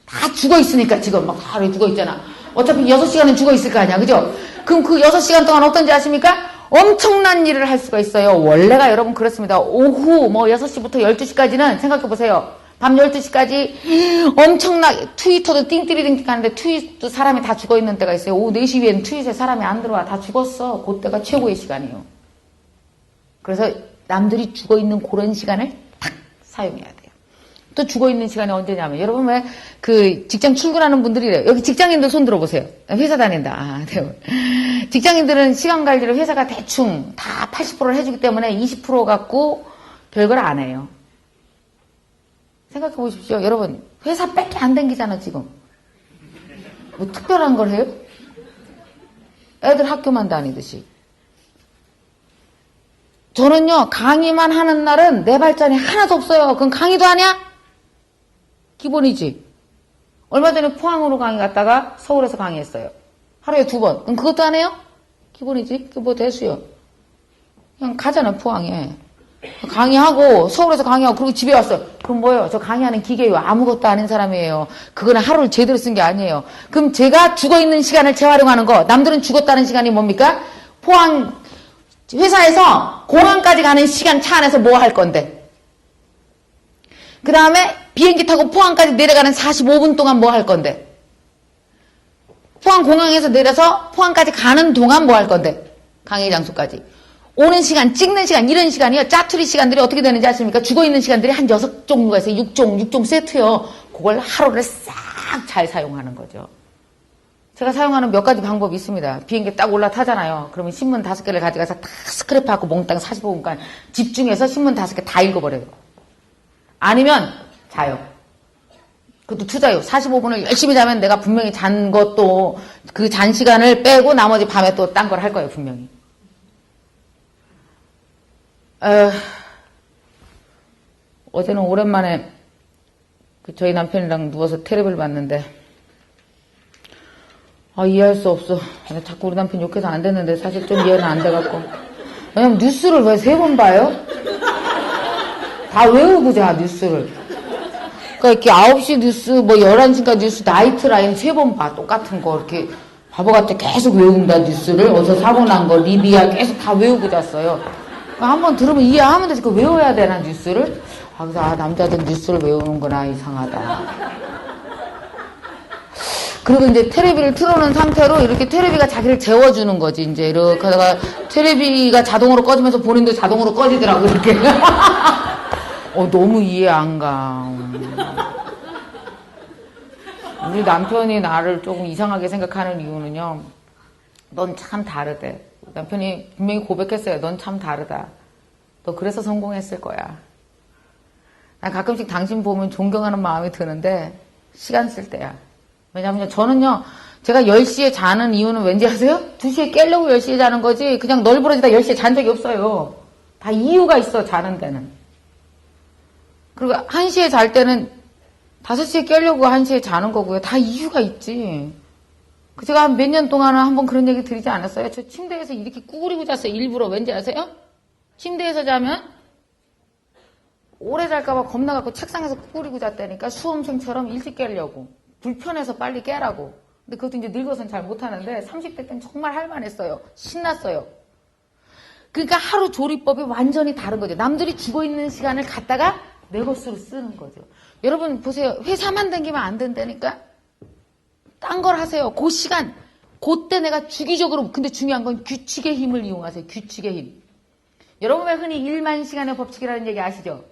다 죽어있으니까 지금 막 하루에 죽어있잖아. 어차피 6시간은 죽어있을 거 아니야. 그죠? 그럼 그 6시간 동안 어떤지 아십니까? 엄청난 일을 할 수가 있어요. 원래가 여러분 그렇습니다. 오후 뭐 6시부터 12시까지는 생각해보세요. 밤 12시까지 엄청나게 트위터도 띵띠리띵띵 하는데 트윗도 사람이 다 죽어있는 때가 있어요. 오후 4시 위엔 트윗에 사람이 안 들어와. 다 죽었어. 그때가 최고의 시간이에요. 그래서 남들이 죽어있는 그런 시간을 탁 사용해야 돼요. 또 죽어있는 시간이 언제냐면 여러분 왜 그 직장 출근하는 분들이래요. 여기 직장인들 손 들어보세요. 회사 다닌다. 직장인들은 시간 관리를 회사가 대충 다 80%를 해주기 때문에 20% 갖고 별걸 안 해요. 생각해 보십시오. 여러분 회사 뺏기 안 댕기잖아 지금. 뭐 특별한 걸 해요? 애들 학교만 다니듯이. 저는요 강의만 하는 날은 내 발전이 하나도 없어요. 그건 강의도 하냐? 기본이지. 얼마 전에 포항으로 강의 갔다가 서울에서 강의했어요. 하루에 2번. 그럼 그것도 안 해요? 기본이지. 그거 뭐 대수요. 그냥 가잖아 포항에. 강의하고 서울에서 강의하고 그리고 집에 왔어요. 그럼 뭐예요? 저 강의하는 기계요. 아무것도 아닌 사람이에요. 그거는 하루를 제대로 쓴 게 아니에요. 그럼 제가 죽어있는 시간을 재활용하는 거. 남들은 죽었다는 시간이 뭡니까? 포항 회사에서 공항까지 가는 시간 차 안에서 뭐 할 건데? 그 다음에 비행기 타고 포항까지 내려가는 45분 동안 뭐 할 건데? 포항 공항에서 내려서 포항까지 가는 동안 뭐 할 건데? 강의 장소까지. 오는 시간, 찍는 시간, 이런 시간이요. 짜투리 시간들이 어떻게 되는지 아십니까? 죽어있는 시간들이 한 6종류가 있어요. 6종 세트요. 그걸 하루를 싹 잘 사용하는 거죠. 제가 사용하는 몇 가지 방법이 있습니다. 비행기 딱 올라타잖아요. 그러면 신문 5개를 가져가서 다 스크랩하고 몽땅 45분간 집중해서 신문 5개 다 읽어버려요. 아니면 자요. 그것도 투자요. 45분을 열심히 자면 내가 분명히 잔 것도 그 잔 시간을 빼고 나머지 밤에 또 딴 걸 할 거예요. 분명히. 어제는 오랜만에 저희 남편이랑 누워서 텔레비를 봤는데 이해할 수 없어. 자꾸 우리 남편 욕해서 안 됐는데 사실 좀 이해는 안 돼갖고. 왜냐면 뉴스를 왜 3번 봐요? 다 외우고 자 뉴스를. 그러니까 이렇게 9시 뉴스 뭐 11시까지 뉴스 나이트라인 3번 봐. 똑같은 거 이렇게 바보같이 계속 외운다 뉴스를. 어서 사고 난 거 리비아 계속 다 외우고 잤어요. 한번 들으면 이해하면 되지. 그 외워야 되나 뉴스를? 그래서 남자들 뉴스를 외우는구나. 이상하다. 그리고 이제 테레비를 틀어놓은 상태로 이렇게 테레비가 자기를 재워주는 거지. 이제 이렇게 하다가 테레비가 자동으로 꺼지면서 본인도 자동으로 꺼지더라고 이렇게. 너무 이해 안 가. 우리 남편이 나를 조금 이상하게 생각하는 이유는요. 넌 참 다르대. 남편이 분명히 고백했어요. 넌 참 다르다. 너 그래서 성공했을 거야. 난 가끔씩 당신 보면 존경하는 마음이 드는데 시간 쓸 때야. 왜냐면요. 저는요. 제가 10시에 자는 이유는 왠지 아세요? 2시에 깨려고 10시에 자는 거지 그냥 널브러지다 10시에 잔 적이 없어요. 다 이유가 있어 자는 데는. 그리고 1시에 잘 때는 5시에 깨려고 1시에 자는 거고요. 다 이유가 있지. 제가 몇 년 동안은 한번 그런 얘기 드리지 않았어요? 저 침대에서 이렇게 구부리고 잤어요. 일부러. 왠지 아세요? 침대에서 자면 오래 잘까봐 겁나갖고 책상에서 구부리고 잤다니까 수험생처럼 일찍 깨려고. 불편해서 빨리 깨라고. 근데 그것도 이제 늙어서는 잘 못하는데 30대 때는 정말 할만했어요. 신났어요. 그러니까 하루 조리법이 완전히 다른 거죠. 남들이 죽어있는 시간을 갖다가 내 것으로 쓰는 거죠. 여러분 보세요. 회사만 다니면 안 된다니까? 딴 걸 하세요. 그 시간, 그때 내가 주기적으로, 근데 중요한 건 규칙의 힘을 이용하세요. 규칙의 힘. 여러분 왜 흔히 1만 시간의 법칙이라는 얘기 아시죠?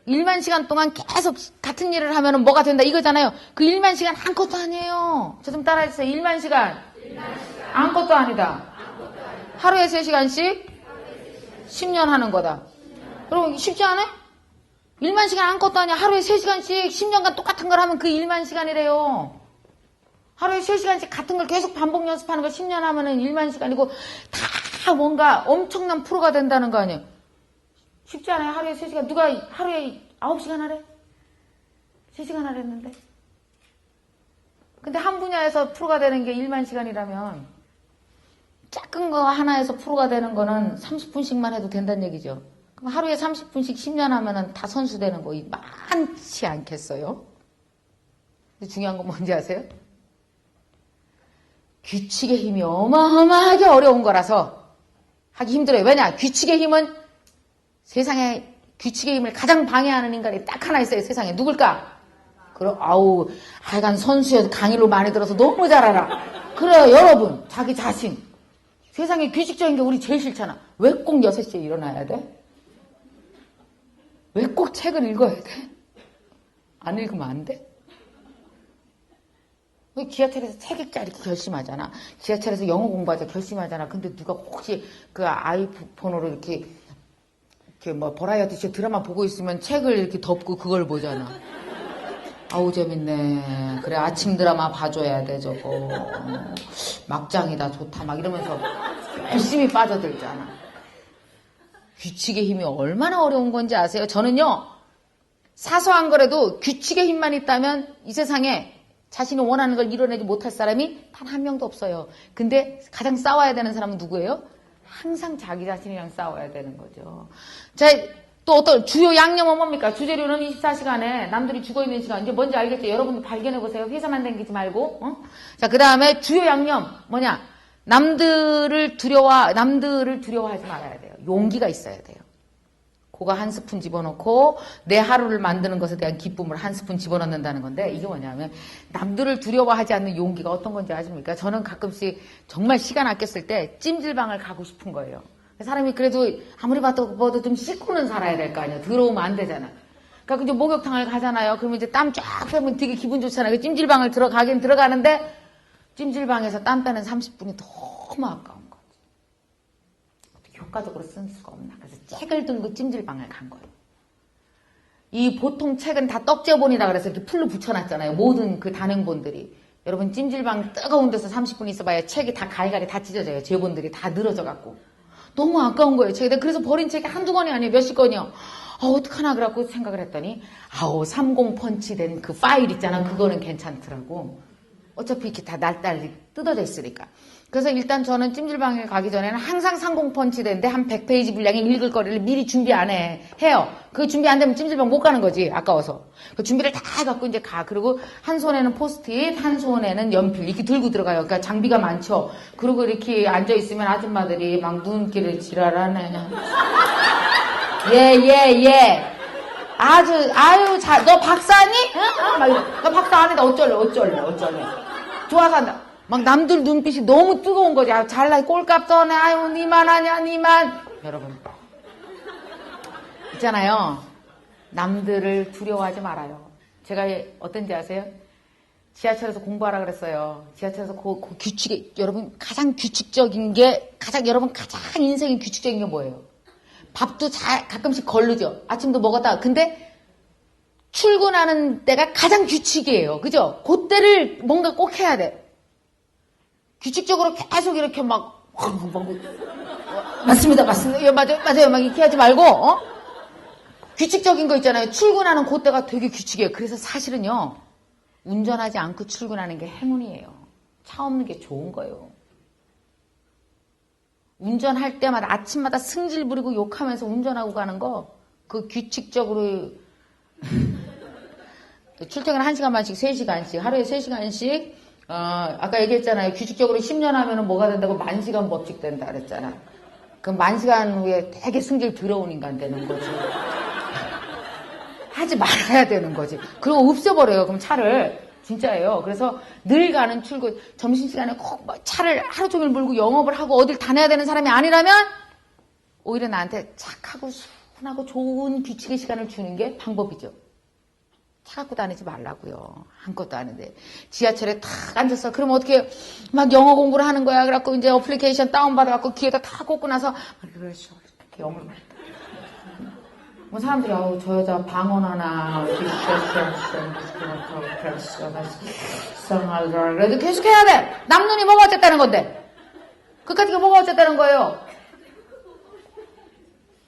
1만 시간 동안 계속 같은 일을 하면 뭐가 된다 이거잖아요. 그 1만 시간 아무것도 아니에요. 저 좀 따라해주세요. 1만 시간. 아무것도 아니다. 하루에 3시간씩 10년 하는 거다. 여러분 쉽지 않아요? 1만 시간 아무것도 아니야. 하루에 3시간씩 10년간 똑같은 걸 하면 그 1만 시간이래요. 하루에 3시간씩 같은 걸 계속 반복 연습하는 걸 10년 하면은 1만 시간이고 다 뭔가 엄청난 프로가 된다는 거 아니에요. 쉽지 않아요. 하루에 3시간. 누가 하루에 9시간 하래? 3시간 하랬는데. 근데 한 분야에서 프로가 되는 게 1만 시간이라면 작은 거 하나에서 프로가 되는 거는 30분씩만 해도 된다는 얘기죠. 그럼 하루에 30분씩 10년 하면은 다 선수 되는 거 많지 않겠어요? 근데 중요한 건 뭔지 아세요? 규칙의 힘이 어마어마하게 어려운 거라서 하기 힘들어요. 왜냐? 규칙의 힘은 세상에 규칙의 힘을 가장 방해하는 인간이 딱 하나 있어요. 세상에. 누굴까? 그럼 아우 하여간 선수여서 강의로 많이 들어서 너무 잘 알아. 그래요. 여러분. 자기 자신. 세상에 규칙적인 게 우리 제일 싫잖아. 왜 꼭 6시에 일어나야 돼? 왜 꼭 책을 읽어야 돼? 안 읽으면 안 돼? 지하철에서 책 읽자 이렇게 결심하잖아. 지하철에서 영어 공부하자 결심하잖아. 근데 누가 혹시 그 아이폰으로 이렇게 뭐 버라이어티 쇼 드라마 보고 있으면 책을 이렇게 덮고 그걸 보잖아. 아우 재밌네. 그래 아침 드라마 봐줘야 돼 저거. 막장이다 좋다 막 이러면서 열심히 빠져들잖아. 규칙의 힘이 얼마나 어려운 건지 아세요? 저는요 사소한 거라도 규칙의 힘만 있다면 이 세상에 자신이 원하는 걸 이뤄내지 못할 사람이 단 한 명도 없어요. 근데 가장 싸워야 되는 사람은 누구예요? 항상 자기 자신이랑 싸워야 되는 거죠. 자, 또 어떤 주요 양념은 뭡니까? 주재료는 24시간에 남들이 죽어있는 시간. 이제 뭔지 알겠죠? 여러분도 발견해보세요. 회사만 다니지 말고. 자, 그 다음에 주요 양념 뭐냐? 남들을 두려워하지 말아야 돼요. 용기가 있어야 돼요. 그거 한 스푼 집어넣고 내 하루를 만드는 것에 대한 기쁨을 한 스푼 집어넣는다는 건데 이게 뭐냐면 남들을 두려워하지 않는 용기가 어떤 건지 아십니까? 저는 가끔씩 정말 시간 아꼈을 때 찜질방을 가고 싶은 거예요. 사람이 그래도 아무리 봐도 좀 씻고는 살아야 될 거 아니에요. 더러우면 안 되잖아. 그러니까 이제 목욕탕을 가잖아요. 그러면 이제 땀 쫙 빼면 되게 기분 좋잖아요. 찜질방을 들어가긴 들어가는데 찜질방에서 땀 빼는 30분이 너무 아까운 거지. 어떻게 효과적으로 쓸 수가 없나. 그래서 책을 들고 찜질방을 간 거예요. 이 보통 책은 다 떡제본이라 그래서 이렇게 풀로 붙여놨잖아요. 모든 그 단행본들이. 여러분 찜질방 뜨거운 데서 30분 있어봐야 책이 다 갈갈이 다 찢어져요. 제본들이 다 늘어져갖고. 너무 아까운 거예요. 책이. 그래서 버린 책이 한두 권이 아니에요. 몇십 권이요. 어떡하나 그래갖고 생각을 했더니 30 펀치 된 그 파일 있잖아. 그거는 괜찮더라고. 어차피 이렇게 다 날달리 뜯어져 있으니까. 그래서 일단 저는 찜질방에 가기 전에는 항상 30 펀치 되는데 한 100페이지 분량의 읽을 거리를 미리 준비 안 해요. 그 준비 안 되면 찜질방 못 가는 거지. 아까워서. 그 준비를 다 해갖고 이제 가. 그리고 한 손에는 포스트잇, 한 손에는 연필 이렇게 들고 들어가요. 그러니까 장비가 많죠. 그리고 이렇게 앉아있으면 아줌마들이 막 눈길을 지랄하네. 예. 너 박사니? 응? 막 이래. 너 박사 아니다. 어쩔래. 좋아서 한다. 막 남들 눈빛이 너무 뜨거운 거지. 잘나 꼴값 떠네. 아유, 니만 하냐, 니만. 여러분. 있잖아요. 남들을 두려워하지 말아요. 제가 어떤지 아세요? 지하철에서 공부하라 그랬어요. 지하철에서 그 규칙이, 여러분, 가장 규칙적인 게, 여러분, 가장 인생의 규칙적인 게 뭐예요? 밥도 가끔씩 걸르죠. 아침도 먹었다. 근데 출근하는 때가 가장 규칙이에요. 그죠? 그때를 뭔가 꼭 해야 돼. 규칙적으로 계속 이렇게 맞습니다, 맞습니다. 예, 맞아요. 막 이렇게 하지 말고, 규칙적인 거 있잖아요. 출근하는 그때가 되게 규칙이에요. 그래서 사실은요, 운전하지 않고 출근하는 게 행운이에요. 차 없는 게 좋은 거예요. 운전할 때마다 아침마다 승질 부리고 욕하면서 운전하고 가는 거, 그 규칙적으로 출퇴근 1시간 반씩, 3시간씩, 하루에 3시간씩, 아까 얘기했잖아요. 규칙적으로 10년 하면은 뭐가 된다고 10,000시간 법칙 된다 그랬잖아. 그럼 10,000시간 후에 되게 승질 더러운 인간 되는 거지. 하지 말아야 되는 거지. 그리고 없애버려요. 그럼 차를. 진짜예요. 그래서 늘 가는 출근, 점심시간에 꼭 차를 하루 종일 몰고 영업을 하고 어딜 다녀야 되는 사람이 아니라면 오히려 나한테 착하고 순하고 좋은 규칙의 시간을 주는 게 방법이죠. 차 갖고 다니지 말라고요. 아무것도 아닌데. 지하철에 탁 앉았어. 그럼 어떻게 막 영어 공부를 하는 거야. 그래갖고 이제 어플리케이션 다운받아갖고 귀에다 탁 꽂고 나서 이렇게 영어를 뭐 사람들이 저 여자 방언 하나 그래도 계속 해야 돼. 남눈이 뭐가 어쨌다는 건데. 그까짓 게 뭐가 어쨌다는 거예요.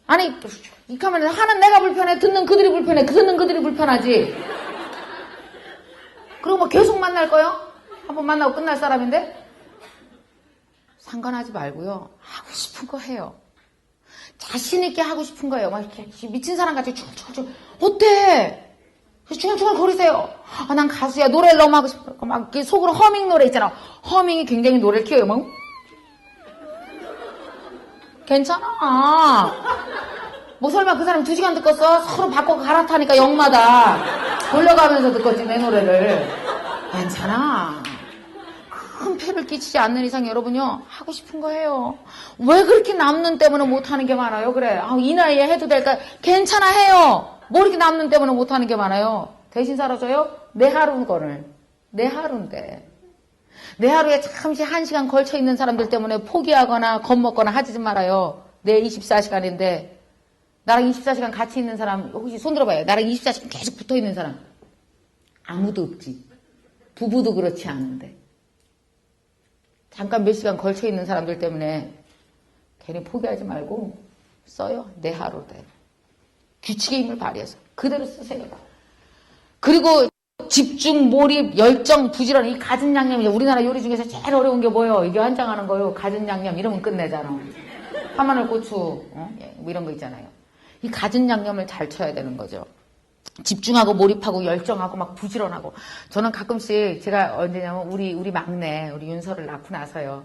아니 이렇게 하면 하는 내가 불편해. 듣는 그들이 불편해. 듣는 그들이 불편하지. 그리고 뭐 계속 만날 거요? 한번 만나고 끝날 사람인데? 상관하지 말고요. 하고 싶은 거 해요. 자신있게 하고 싶은 거예요. 막 이렇게 미친 사람같이 충충충. 어때? 충충충 거리세요. 난 가수야. 노래를 너무 하고 싶어. 막 이렇게 속으로 허밍 노래 있잖아. 허밍이 굉장히 노래를 키워요. 막. 괜찮아. 뭐 설마 그 사람 2시간 듣겠어? 서로 바꿔 갈아타니까 역마다 돌려가면서 듣겠지 내 노래를. 괜찮아. 큰 폐를 끼치지 않는 이상 여러분요 하고 싶은 거 해요. 왜 그렇게 남는 때문에 못하는 게 많아요? 그래 이 나이에 해도 될까? 괜찮아 해요. 뭐 이렇게 남는 때문에 못하는 게 많아요? 대신 살아줘요? 내 하루거를. 내 하루인데 내 하루에 잠시 1시간 걸쳐 있는 사람들 때문에 포기하거나 겁먹거나 하지 말아요. 내 24시간인데 나랑 24시간 같이 있는 사람 혹시 손 들어봐요. 나랑 24시간 계속 붙어 있는 사람 아무도 없지. 부부도 그렇지 않은데 잠깐 몇 시간 걸쳐 있는 사람들 때문에 괜히 포기하지 말고 써요. 내 하루대. 규칙의 힘을 발휘해서 그대로 쓰세요. 그리고 집중, 몰입, 열정, 부지런 이 갖은 양념이 우리나라 요리 중에서 제일 어려운 게 뭐예요? 이게 환장하는 거요. 갖은 양념 이러면 끝내잖아. 파마늘, 고추 뭐 이런 거 있잖아요. 이 갖은 양념을 잘 쳐야 되는 거죠. 집중하고 몰입하고 열정하고 막 부지런하고. 저는 가끔씩 제가 언제냐면 우리 막내 우리 윤서를 낳고 나서요.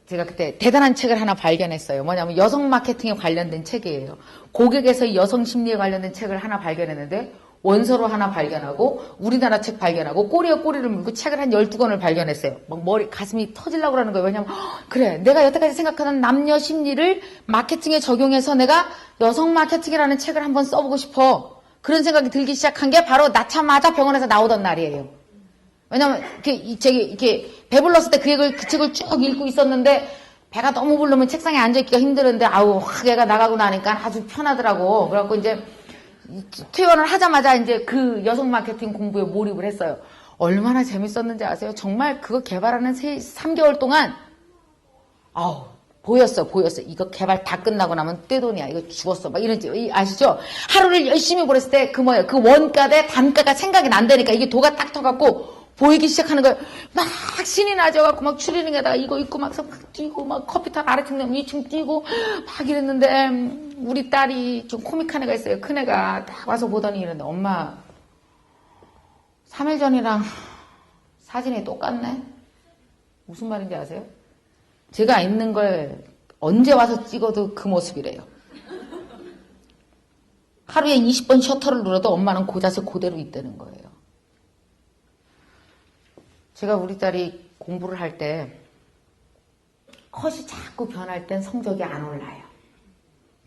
제가 그때 대단한 책을 하나 발견했어요. 뭐냐면 여성 마케팅에 관련된 책이에요. 고객에서 여성 심리에 관련된 책을 하나 발견했는데 원서로 하나 발견하고 우리나라 책 발견하고 꼬리에 꼬리를 물고 책을 한 12권을 발견했어요. 막 가슴이 터지려고 그러는 거예요. 왜냐면 그래 내가 여태까지 생각하는 남녀 심리를 마케팅에 적용해서 내가 여성 마케팅이라는 책을 한번 써보고 싶어. 그런 생각이 들기 시작한 게 바로 낳자마자 병원에서 나오던 날이에요. 왜냐면 이렇게 배불렀을 때 그 책을 쭉 읽고 있었는데 배가 너무 부르면 책상에 앉아있기가 힘들었는데 확 애가 나가고 나니까 아주 편하더라고. 그래갖고 이제 퇴원을 하자마자 이제 그 여성 마케팅 공부에 몰입을 했어요. 얼마나 재밌었는지 아세요? 정말 그거 개발하는 3개월 동안 보였어. 이거 개발 다 끝나고 나면 떼돈이야. 이거 죽었어. 막 이런지 아시죠? 하루를 열심히 보냈을 때 그 원가 대 단가가 생각이 난다니까 이게 도가 딱 터갖고 보이기 시작하는 거예요. 막 신이 나져갖고 막 추리닝에다가 이거 입고 막 뛰고 막 커피탑 아래층 2층 뛰고 막 이랬는데 우리 딸이 좀 코믹한 애가 있어요. 큰 애가 딱 와서 보더니 이러는데 엄마 3일 전이랑 사진이 똑같네? 무슨 말인지 아세요? 제가 있는 걸 언제 와서 찍어도 그 모습이래요. 하루에 20번 셔터를 눌러도 엄마는 그 자세 그대로 있다는 거예요. 제가 우리 딸이 공부를 할 때 컷이 자꾸 변할 땐 성적이 안 올라요.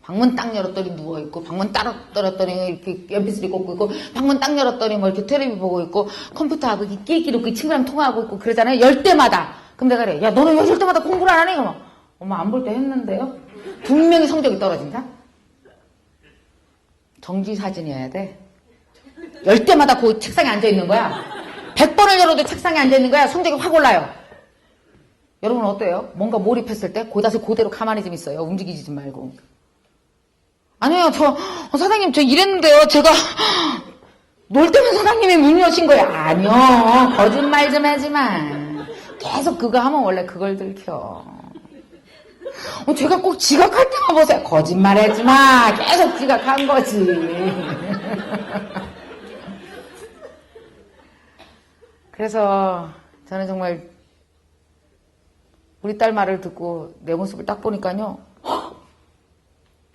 방문 딱 열었더니 누워있고 방문 딱 열었더니 이렇게 연필을 꽂고 있고 방문 딱 열었더니 뭐 이렇게 텔레비 보고 있고 컴퓨터하고 이렇게 끼끼놓고 친구랑 통화하고 있고 그러잖아요. 열 때마다. 그럼 내가 그래. 야 너는 열 때마다 공부를 안 하니? 그러면 엄마 안 볼 때 했는데요. 분명히 성적이 떨어진다. 정지 사진이어야 돼. 열 때마다 그 책상에 앉아있는 거야. 100번을 열어도 책상에 앉아있는 거야. 성적이 확 올라요. 여러분 어때요? 뭔가 몰입했을 때 고다시 그대로 가만히 좀 있어요. 움직이지 좀 말고. 아니에요. 사장님 저 이랬는데요. 제가 놀 때면 사장님이 문 여신 거예요. 아니요. 거짓말 좀 하지 마. 계속 그거 하면 원래 그걸 들켜. 제가 꼭 지각할 때만 보세요. 거짓말 하지 마. 계속 지각한 거지. 그래서 저는 정말 우리 딸 말을 듣고 내 모습을 딱 보니까요.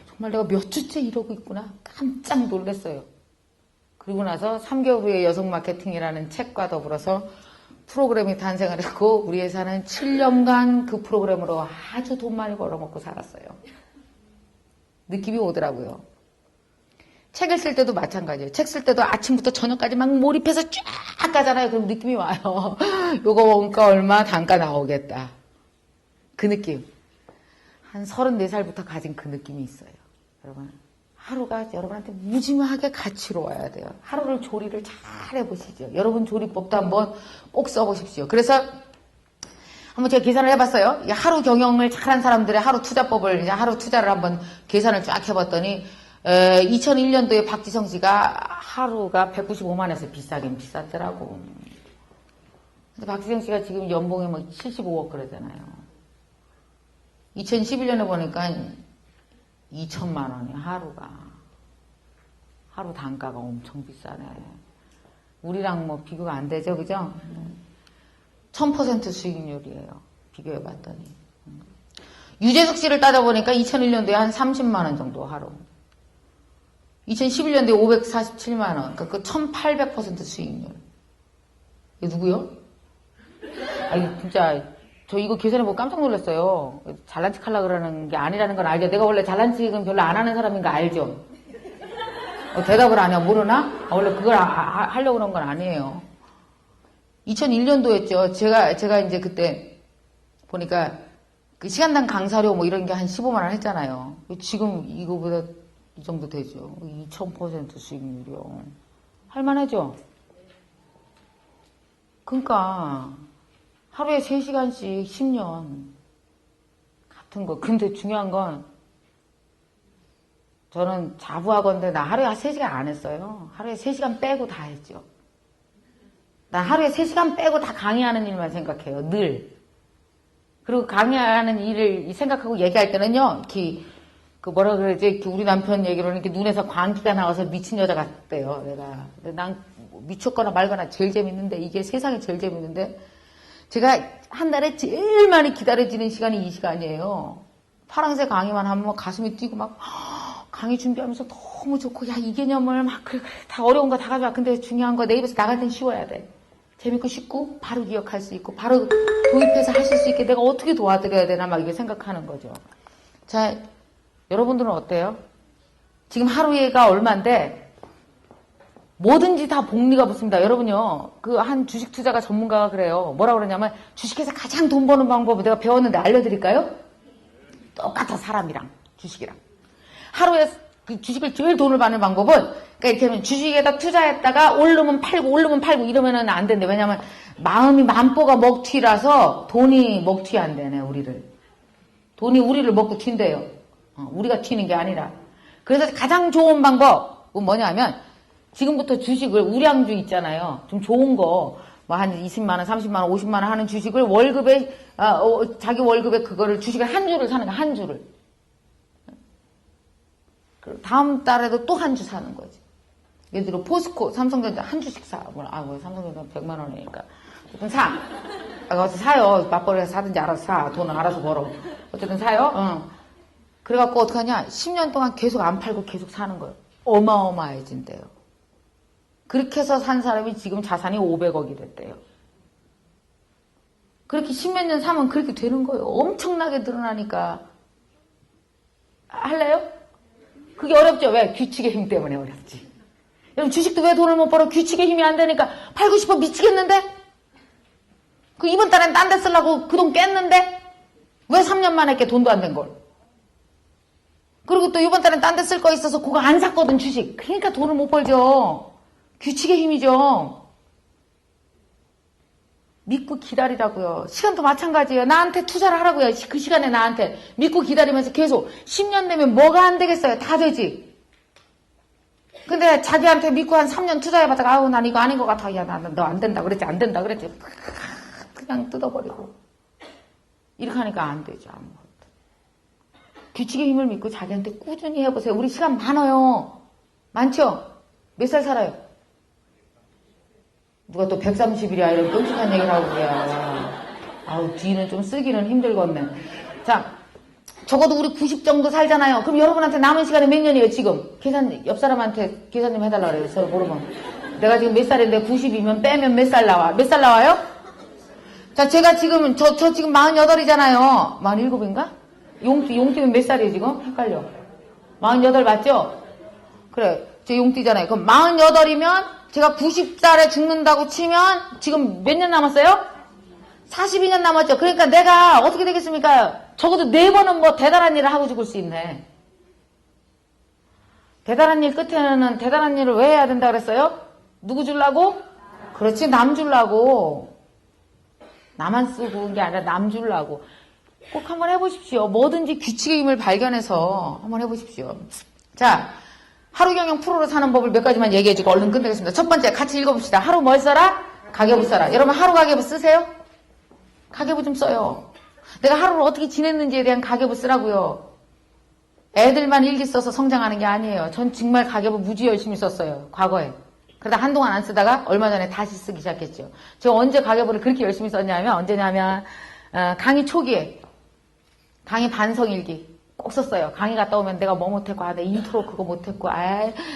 정말 내가 몇 주째 이러고 있구나. 깜짝 놀랐어요. 그리고 나서 3개월 후에 여성 마케팅이라는 책과 더불어서 프로그램이 탄생을 했고 우리 회사는 7년간 그 프로그램으로 아주 돈 많이 벌어먹고 살았어요. 느낌이 오더라고요. 책을 쓸 때도 마찬가지예요. 책 쓸 때도 아침부터 저녁까지 막 몰입해서 쫙 가잖아요. 그럼 느낌이 와요. 요거 원가 얼마 단가 나오겠다. 그 느낌. 한 34살부터 가진 그 느낌이 있어요. 여러분. 하루가 여러분한테 무지막하게 가치로워야 돼요. 하루를 조리를 잘 해보시죠. 여러분 조리법도 한번 꼭 써보십시오. 그래서 한번 제가 계산을 해봤어요. 하루 경영을 잘한 사람들의 하루 투자법을, 이제 하루 투자를 한번 계산을 쫙 해봤더니 2001년도에 박지성 씨가 하루가 195만에서 비싸긴 비쌌더라고. 근데 박지성 씨가 지금 연봉이 뭐 75억 그러잖아요. 2011년에 보니까 2천만 원이 하루가. 하루 단가가 엄청 비싸네. 우리랑 뭐 비교가 안 되죠, 그죠? 1000% 수익률이에요. 비교해봤더니. 유재석 씨를 따져보니까 2001년도에 한 30만 원 정도 하루. 2011년도에 547만 원. 그러니까 그 1800% 수익률. 이게 누구요? 아니, 진짜. 저 이거 계산해보고 깜짝 놀랐어요. 잘난 척 하려고 그러는 게 아니라는 건 알죠. 내가 원래 잘난 척은 별로 안 하는 사람인 거 알죠. 대답을 안 해요. 모르나? 원래 그걸 하려고 그런 건 아니에요. 2001년도였죠. 제가 이제 그때 보니까 그 시간당 강사료 뭐 이런 게 한 15만 원 했잖아요. 지금 이거보다 이 정도 되죠. 2000% 수익률이요. 할만하죠? 그러니까 하루에 3시간씩 10년 같은 거. 근데 중요한 건 저는 자부하건대 나 하루에 3시간 안 했어요. 하루에 3시간 빼고 다 했죠. 나 하루에 3시간 빼고 다 강의하는 일만 생각해요. 늘. 그리고 강의하는 일을 생각하고 얘기할 때는요. 그 뭐라 그러지? 이렇게 우리 남편 얘기로는 이렇게 눈에서 광기가 나와서 미친 여자 같대요. 내가. 근데 난 미쳤거나 말거나 제일 재밌는데 이게 세상에 제일 재밌는데 제가 한 달에 제일 많이 기다려지는 시간이 이 시간이에요. 파랑새 강의만 하면 가슴이 뛰고 막 강의 준비하면서 너무 좋고 야 이 개념을 막 그래 다 어려운 거 다 가져와. 근데 중요한 거 내 입에서 나갈 땐 쉬워야 돼. 재밌고 쉽고 바로 기억할 수 있고 바로 도입해서 하실 수 있게 내가 어떻게 도와드려야 되나 막 이게 생각하는 거죠. 자, 여러분들은 어때요? 지금 하루에가 얼마인데 뭐든지 다 복리가 붙습니다. 여러분요, 그 한 주식 투자가 전문가가 그래요. 뭐라 그러냐면 주식에서 가장 돈 버는 방법을 내가 배웠는데 알려드릴까요? 똑같아, 사람이랑 주식이랑. 하루에 그 주식을 제일 돈을 받는 방법은 그러니까 이렇게 하면 주식에다 투자했다가 오르면 팔고 이러면은 안 된대. 왜냐면 마음이 만보가 먹튀라서 돈이 먹튀 안 되네, 우리를. 돈이 우리를 먹고 튄대요. 우리가 튀는 게 아니라. 그래서 가장 좋은 방법은 뭐냐면 지금부터 주식을 우량주 있잖아요. 좀 좋은 거, 뭐 한 20만 원, 30만 원, 50만 원 하는 주식을 월급에, 자기 월급에 그거를 주식을 한 주를 사는 거야, 한 주를. 다음 달에도 또 한 주 사는 거지. 예를 들어 포스코, 삼성전자 한 주씩 사. 뭐 삼성전자 100만 원이니까. 어쨌든 사. 어쨌든 사요. 맞벌이해서 사든지 알아서 사. 돈은 알아서 벌어. 어쨌든 사요. 그래갖고 어떡하냐. 10년 동안 계속 안 팔고 계속 사는 거예요. 어마어마해진대요. 그렇게 해서 산 사람이 지금 자산이 500억이 됐대요. 그렇게 10몇 년 사면 그렇게 되는 거예요. 엄청나게 늘어나니까. 할래요? 그게 어렵죠? 왜? 규칙의 힘 때문에 어렵지. 여러분 주식도 왜 돈을 못 벌어? 규칙의 힘이 안 되니까 팔고 싶어 미치겠는데? 그 이번 달엔 딴 데 쓰려고 그 돈 깼는데? 왜 3년 만에 ቄ 돈도 안 된 걸? 그리고 또 이번 달엔 딴 데 쓸 거 있어서 그거 안 샀거든 주식. 그러니까 돈을 못 벌죠. 규칙의 힘이죠. 믿고 기다리라고요. 시간도 마찬가지예요. 나한테 투자를 하라고요. 그 시간에 나한테 믿고 기다리면서 계속 10년 되면 뭐가 안 되겠어요. 다 되지. 근데 자기한테 믿고 한 3년 투자해봤다가 아우 난 이거 아닌 것 같아. 야 너 안 된다 그랬지 안 된다 그랬지. 그냥 뜯어버리고 이렇게 하니까 안 되죠. 아무것도. 규칙의 힘을 믿고 자기한테 꾸준히 해보세요. 우리 시간 많아요. 많죠? 몇 살 살아요? 누가 또 130이랴 이런 끔찍한 얘기를 하고 그래요. 아우 뒤는 좀 쓰기는 힘들겠네. 자, 적어도 우리 90 정도 살잖아요. 그럼 여러분한테 남은 시간이 몇 년이에요 지금? 계산 옆 사람한테 계산 좀 해달라 그래요. 서로 모르면. 내가 지금 몇 살인데 90이면 빼면 몇 살 나와? 몇 살 나와요? 자, 제가 지금 저 지금 48이잖아요. 47인가? 용띠면 몇 살이에요 지금? 헷갈려. 48 맞죠? 그래, 제 용띠잖아요. 그럼 48이면 제가 90살에 죽는다고 치면 지금 몇 년 남았어요? 42년 남았죠. 그러니까 내가 어떻게 되겠습니까? 적어도 4번은 뭐 대단한 일을 하고 죽을 수 있네. 대단한 일 끝에는 대단한 일을 왜 해야 된다 그랬어요? 누구 주려고? 그렇지, 남 주려고. 나만 쓰고 게 아니라 남 주려고. 꼭 한번 해보십시오. 뭐든지 규칙의 힘을 발견해서 한번 해보십시오. 자, 하루 경영 프로로 사는 법을 몇 가지만 얘기해주고 얼른 끝내겠습니다. 첫 번째, 같이 읽어봅시다. 하루 뭘 써라? 가계부 써라. 여러분 하루 가계부 쓰세요? 가계부 좀 써요. 내가 하루를 어떻게 지냈는지에 대한 가계부 쓰라고요. 애들만 일기 써서 성장하는 게 아니에요. 전 정말 가계부 무지 열심히 썼어요. 과거에. 그러다 한동안 안 쓰다가 얼마 전에 다시 쓰기 시작했죠. 제가 언제 가계부를 그렇게 열심히 썼냐면 언제냐면 강의 초기에 강의 반성일기 꼭 썼어요. 강의 갔다 오면 내가 뭐 못했고, 내 인트로 그거 못했고,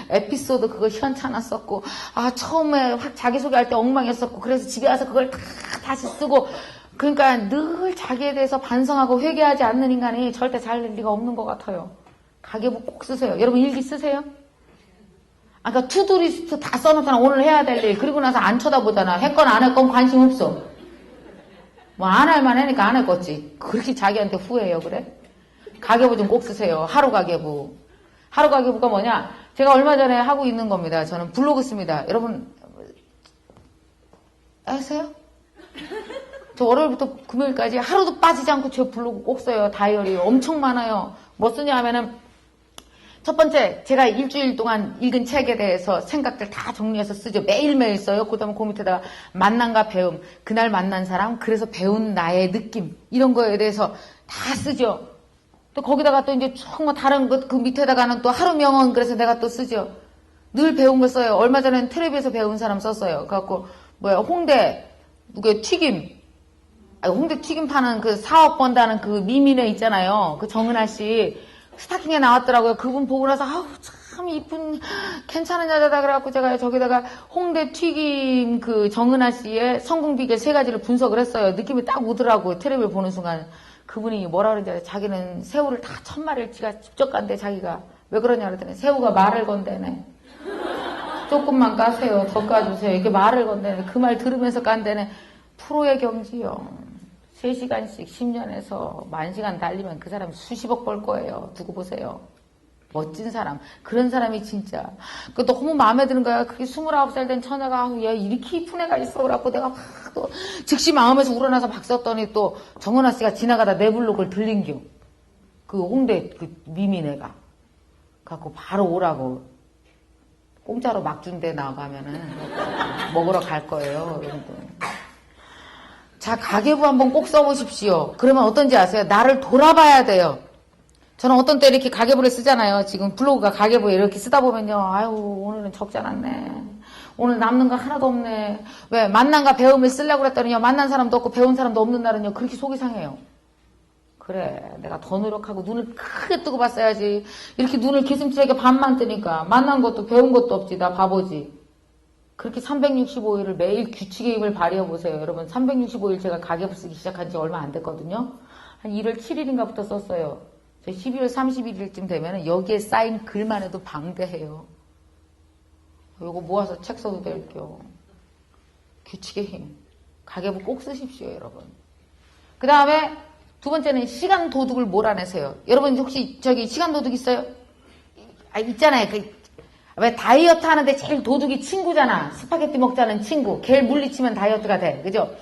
에피소드 그거 시원찮아 썼고, 처음에 확 자기소개할 때 엉망이었었고, 그래서 집에 와서 그걸 다 다시 쓰고, 그러니까 늘 자기에 대해서 반성하고 회개하지 않는 인간이 절대 잘 될 리가 없는 것 같아요. 가계부 꼭 쓰세요. 여러분 일기 쓰세요? 아까 투두리스트 다 써놓잖아. 오늘 해야 될 일. 그리고 나서 안 쳐다보잖아. 했건 안 했건 관심 없어. 뭐 안 할만 하니까 안 했겠지. 그렇게 자기한테 후회해요, 그래? 가계부 좀 꼭 쓰세요. 하루 가계부. 하루 가계부가 뭐냐? 제가 얼마 전에 하고 있는 겁니다. 저는 블로그 씁니다. 여러분 아세요? 저 월요일부터 금요일까지 하루도 빠지지 않고 제 블로그 꼭 써요. 다이어리 엄청 많아요. 뭐 쓰냐 하면은 첫 번째, 제가 일주일 동안 읽은 책에 대해서 생각들 다 정리해서 쓰죠. 매일매일 써요. 그 다음에 그 밑에다가 만남과 배움, 그날 만난 사람, 그래서 배운 나의 느낌, 이런 거에 대해서 다 쓰죠. 또 거기다가 또 이제 쭉 뭐 다른 것, 그 밑에다가는 또 하루 명언, 그래서 내가 또 쓰죠. 늘 배운 거 써요. 얼마 전에는 텔레비에서 배운 사람 썼어요. 그래갖고, 홍대, 튀김. 홍대 튀김 파는 그 사업 번다는 그 미미네 있잖아요. 그 정은아 씨. 스타킹에 나왔더라고요. 그분 보고 나서 참 이쁜 괜찮은 여자다 그래갖고 제가 저기다가 홍대 튀김 그 정은아 씨의 성공 비결 3가지를 분석을 했어요. 느낌이 딱 오더라고요. 텔레비를 보는 순간 그분이 뭐라 그러는지 알아요? 자기는 새우를 다 1000마리를 지가 직접 간대. 자기가 왜 그러냐 그랬더니 새우가 말을 건대네. 조금만 까세요. 더 까주세요. 이렇게 말을 건대네. 그 말 들으면서 깐대네. 프로의 경지요. 3시간씩 10년에서 10,000시간 달리면 그 사람 수십억 벌 거예요. 두고 보세요. 멋진 사람. 그런 사람이 진짜. 그 너무 마음에 드는 거야. 그게 29살 된 처녀가 얘 이렇게 이쁜 애가 있어. 그래갖고 내가 막 또 즉시 마음에서 우러나서 박 썼더니 또 정은아 씨가 지나가다 내 블록을 들린겨. 그 홍대 그 미미네가. 갖고 바로 오라고. 공짜로 막 준대 나가면은 먹으러 갈 거예요. 여러분. 자, 가계부 한번 꼭 써보십시오. 그러면 어떤지 아세요? 나를 돌아봐야 돼요. 저는 어떤 때 이렇게 가계부를 쓰잖아요. 지금 블로그가 가계부에 이렇게 쓰다 보면요. 아유, 오늘은 적지 않았네. 오늘 남는 거 하나도 없네. 왜? 만남과 배움을 쓰려고 그랬더니요. 만난 사람도 없고 배운 사람도 없는 날은요. 그렇게 속이 상해요. 그래, 내가 더 노력하고 눈을 크게 뜨고 봤어야지. 이렇게 눈을 기슴치하게 반만 뜨니까 만난 것도 배운 것도 없지. 나 바보지. 그렇게 365일을 매일 규칙의 힘을 발휘해보세요. 여러분 365일 제가 가계부 쓰기 시작한 지 얼마 안 됐거든요. 한 1월 7일인가부터 썼어요. 12월 31일쯤 되면 여기에 쌓인 글만 해도 방대해요. 요거 모아서 책 써도 될게요. 규칙의 힘. 가계부 꼭 쓰십시오, 여러분. 그 다음에 두 번째는 시간 도둑을 몰아내세요. 여러분 혹시 저기 시간 도둑 있어요? 있잖아요. 왜 다이어트 하는데 제일 도둑이 친구잖아. 스파게티 먹자는 친구. 걔를 물리치면 다이어트가 돼. 그죠?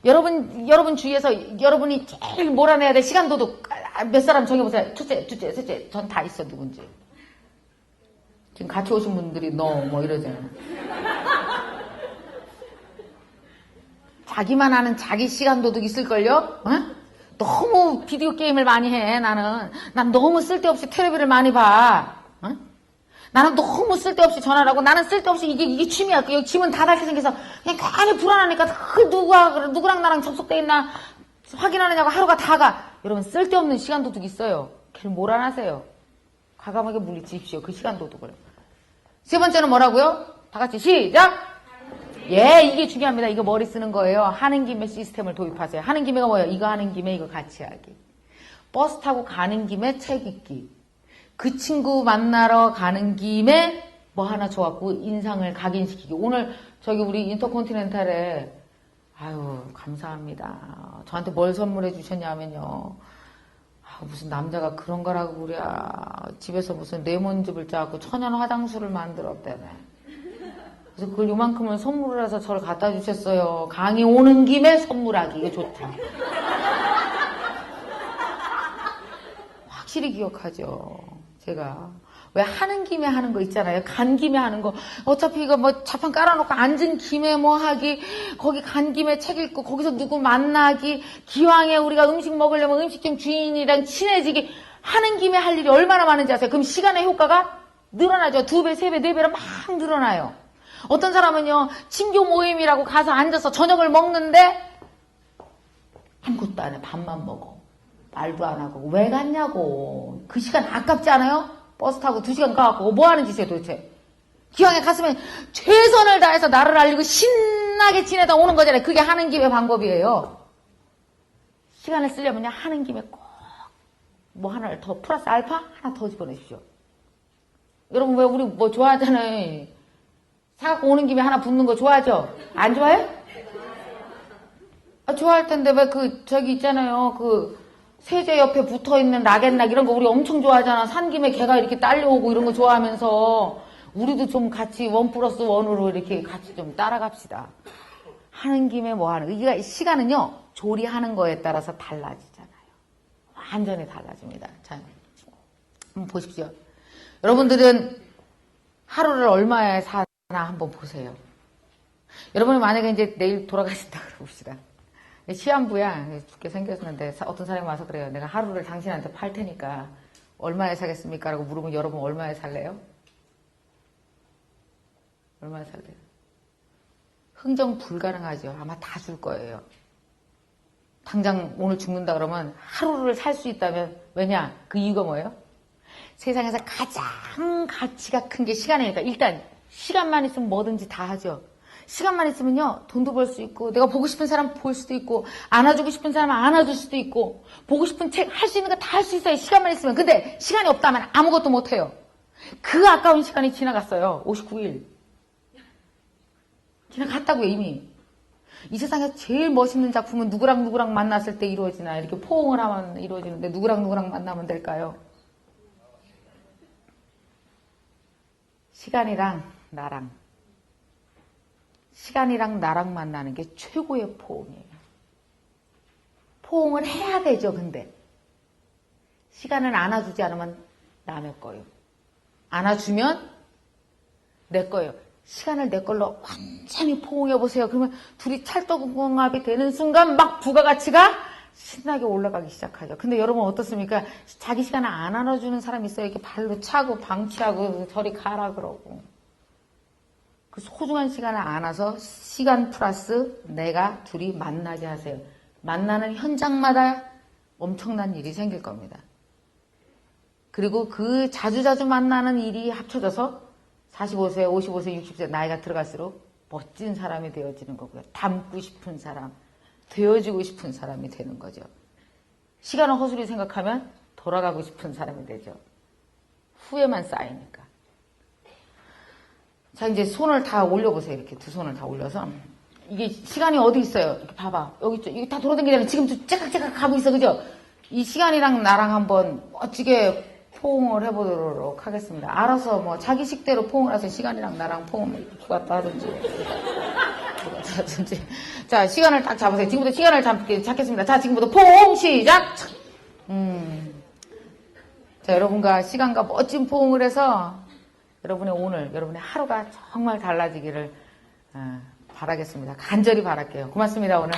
여러분 주위에서 여러분이 제일 몰아내야 될 시간 도둑 몇 사람 정해보세요. 첫째, 둘째, 셋째. 전 다 있어, 누군지. 지금 같이 오신 분들이 너 뭐 이러잖아. 자기만 아는 자기 시간 도둑 있을걸요? 어? 너무 비디오 게임을 많이 해, 나는. 난 너무 쓸데없이 텔레비를 많이 봐. 어? 나는 너무 쓸데없이 전화를 하고, 나는 쓸데없이 이게 취미야. 여기 짐은 다 닳게 생겨서, 그냥 괜히 불안하니까, 누구랑 나랑 접속돼 있나, 확인하느냐고 하루가 다 가. 여러분, 쓸데없는 시간 도둑 있어요. 걔를 몰아나세요. 과감하게 물리치십시오. 그 시간 도둑을. 세 번째는 뭐라고요? 다 같이 시작! 예, 이게 중요합니다. 이거 머리 쓰는 거예요. 하는 김에 시스템을 도입하세요. 하는 김에가 뭐예요? 이거 하는 김에 이거 같이 하기. 버스 타고 가는 김에 책 읽기. 그 친구 만나러 가는 김에 뭐 하나 줘갖고 인상을 각인시키기. 오늘 저기 우리 인터컨티넨탈에 아유 감사합니다. 저한테 뭘 선물해 주셨냐면요. 무슨 남자가 그런 거라고 그래. 집에서 무슨 레몬즙을 짜갖고 천연 화장수를 만들었대네. 그래서 그걸 요만큼을 선물을 해서 저를 갖다 주셨어요. 강의 오는 김에 선물하기. 이거 좋다. 확실히 기억하죠. 제가. 왜 하는 김에 하는 거 있잖아요. 간 김에 하는 거. 어차피 이거 뭐 자판 깔아놓고 앉은 김에 뭐 하기. 거기 간 김에 책 읽고 거기서 누구 만나기. 기왕에 우리가 음식 먹으려면 음식점 주인이랑 친해지기. 하는 김에 할 일이 얼마나 많은지 아세요? 그럼 시간의 효과가 늘어나죠. 2배, 3배, 4배로 막 늘어나요. 어떤 사람은요, 친교 모임이라고 가서 앉아서 저녁을 먹는데, 아무것도 안 해. 밥만 먹어. 말도 안 하고. 왜 갔냐고. 그 시간 아깝지 않아요? 버스 타고 2시간 가갖고 뭐 하는 짓이에요, 도대체? 기왕에 갔으면 최선을 다해서 나를 알리고 신나게 지내다 오는 거잖아요. 그게 하는 김에 방법이에요. 시간을 쓰려면요, 하는 김에 꼭 뭐 하나를 더, 플러스 알파? 하나 더 집어내십시오. 여러분, 왜 우리 뭐 좋아하잖아요. 사갖고 오는 김에 하나 붙는 거 좋아하죠? 안 좋아해? 좋아할 텐데 왜 저기 있잖아요. 세제 옆에 붙어있는 락앤락 이런 거 우리 엄청 좋아하잖아. 산 김에 걔가 이렇게 딸려오고 이런 거 좋아하면서 우리도 좀 같이 1+1으로 이렇게 같이 좀 따라갑시다. 하는 김에 뭐 하는 거. 이게 시간은요. 조리하는 거에 따라서 달라지잖아요. 완전히 달라집니다. 자, 한번 보십시오. 여러분들은 하루를 얼마에 사나 한번 보세요. 여러분이 만약에 이제 내일 돌아가신다 그러봅시다. 시한부야. 죽게 생겼는데 어떤 사람이 와서 그래요. 내가 하루를 당신한테 팔 테니까 얼마에 사겠습니까? 라고 물으면 여러분 얼마에 살래요? 얼마에 살래요? 흥정 불가능하죠. 아마 다 줄 거예요. 당장 오늘 죽는다 그러면 하루를 살 수 있다면 왜냐? 그 이유가 뭐예요? 세상에서 가장 가치가 큰 게 시간이니까 일단 시간만 있으면 뭐든지 다 하죠. 시간만 있으면요 돈도 벌 수 있고 내가 보고 싶은 사람 볼 수도 있고 안아주고 싶은 사람 안아줄 수도 있고 보고 싶은 책 할 수 있는 거 다 할 수 있어요. 시간만 있으면. 근데 시간이 없다면 아무것도 못해요. 그 아까운 시간이 지나갔어요. 59일 지나갔다고요. 이미. 이 세상에 제일 멋있는 작품은 누구랑 만났을 때 이루어지나. 이렇게 포옹을 하면 이루어지는데 누구랑 만나면 될까요? 시간이랑 나랑 만나는 게 최고의 포옹이에요. 포옹을 해야 되죠. 근데 시간을 안아주지 않으면 남의 거예요. 안아주면 내 거예요. 시간을 내 걸로 완전히 포옹해보세요. 그러면 둘이 찰떡궁합이 되는 순간 막 부가가치가 신나게 올라가기 시작하죠. 근데 여러분 어떻습니까? 자기 시간을 안 안아주는 사람이 있어요. 이렇게 발로 차고 방치하고 저리 가라 그러고. 그 소중한 시간을 안아서 시간 플러스 내가 둘이 만나게 하세요. 만나는 현장마다 엄청난 일이 생길 겁니다. 그리고 그 자주자주 만나는 일이 합쳐져서 45세, 55세, 60세 나이가 들어갈수록 멋진 사람이 되어지는 거고요. 닮고 싶은 사람, 되어지고 싶은 사람이 되는 거죠. 시간을 허술히 생각하면 돌아가고 싶은 사람이 되죠. 후회만 쌓이니까. 자, 이제 손을 다 올려보세요. 이렇게 두 손을 다 올려서. 이게 시간이 어디 있어요? 이렇게 봐봐. 여기 있죠. 이게 다 돌아다니잖아요. 지금도 째깍째깍 가고 있어. 그죠? 이 시간이랑 나랑 한번 멋지게 포옹을 해보도록 하겠습니다. 알아서 뭐 자기 식대로 포옹을 하세요. 시간이랑 나랑 포옹을 이렇게 갖다 하든지. 자, 시간을 딱 잡으세요. 지금부터 시간을 잡겠습니다. 자, 지금부터 포옹 시작! 자, 여러분과 시간과 멋진 포옹을 해서 여러분의 오늘, 여러분의 하루가 정말 달라지기를 바라겠습니다. 간절히 바랄게요. 고맙습니다, 오늘.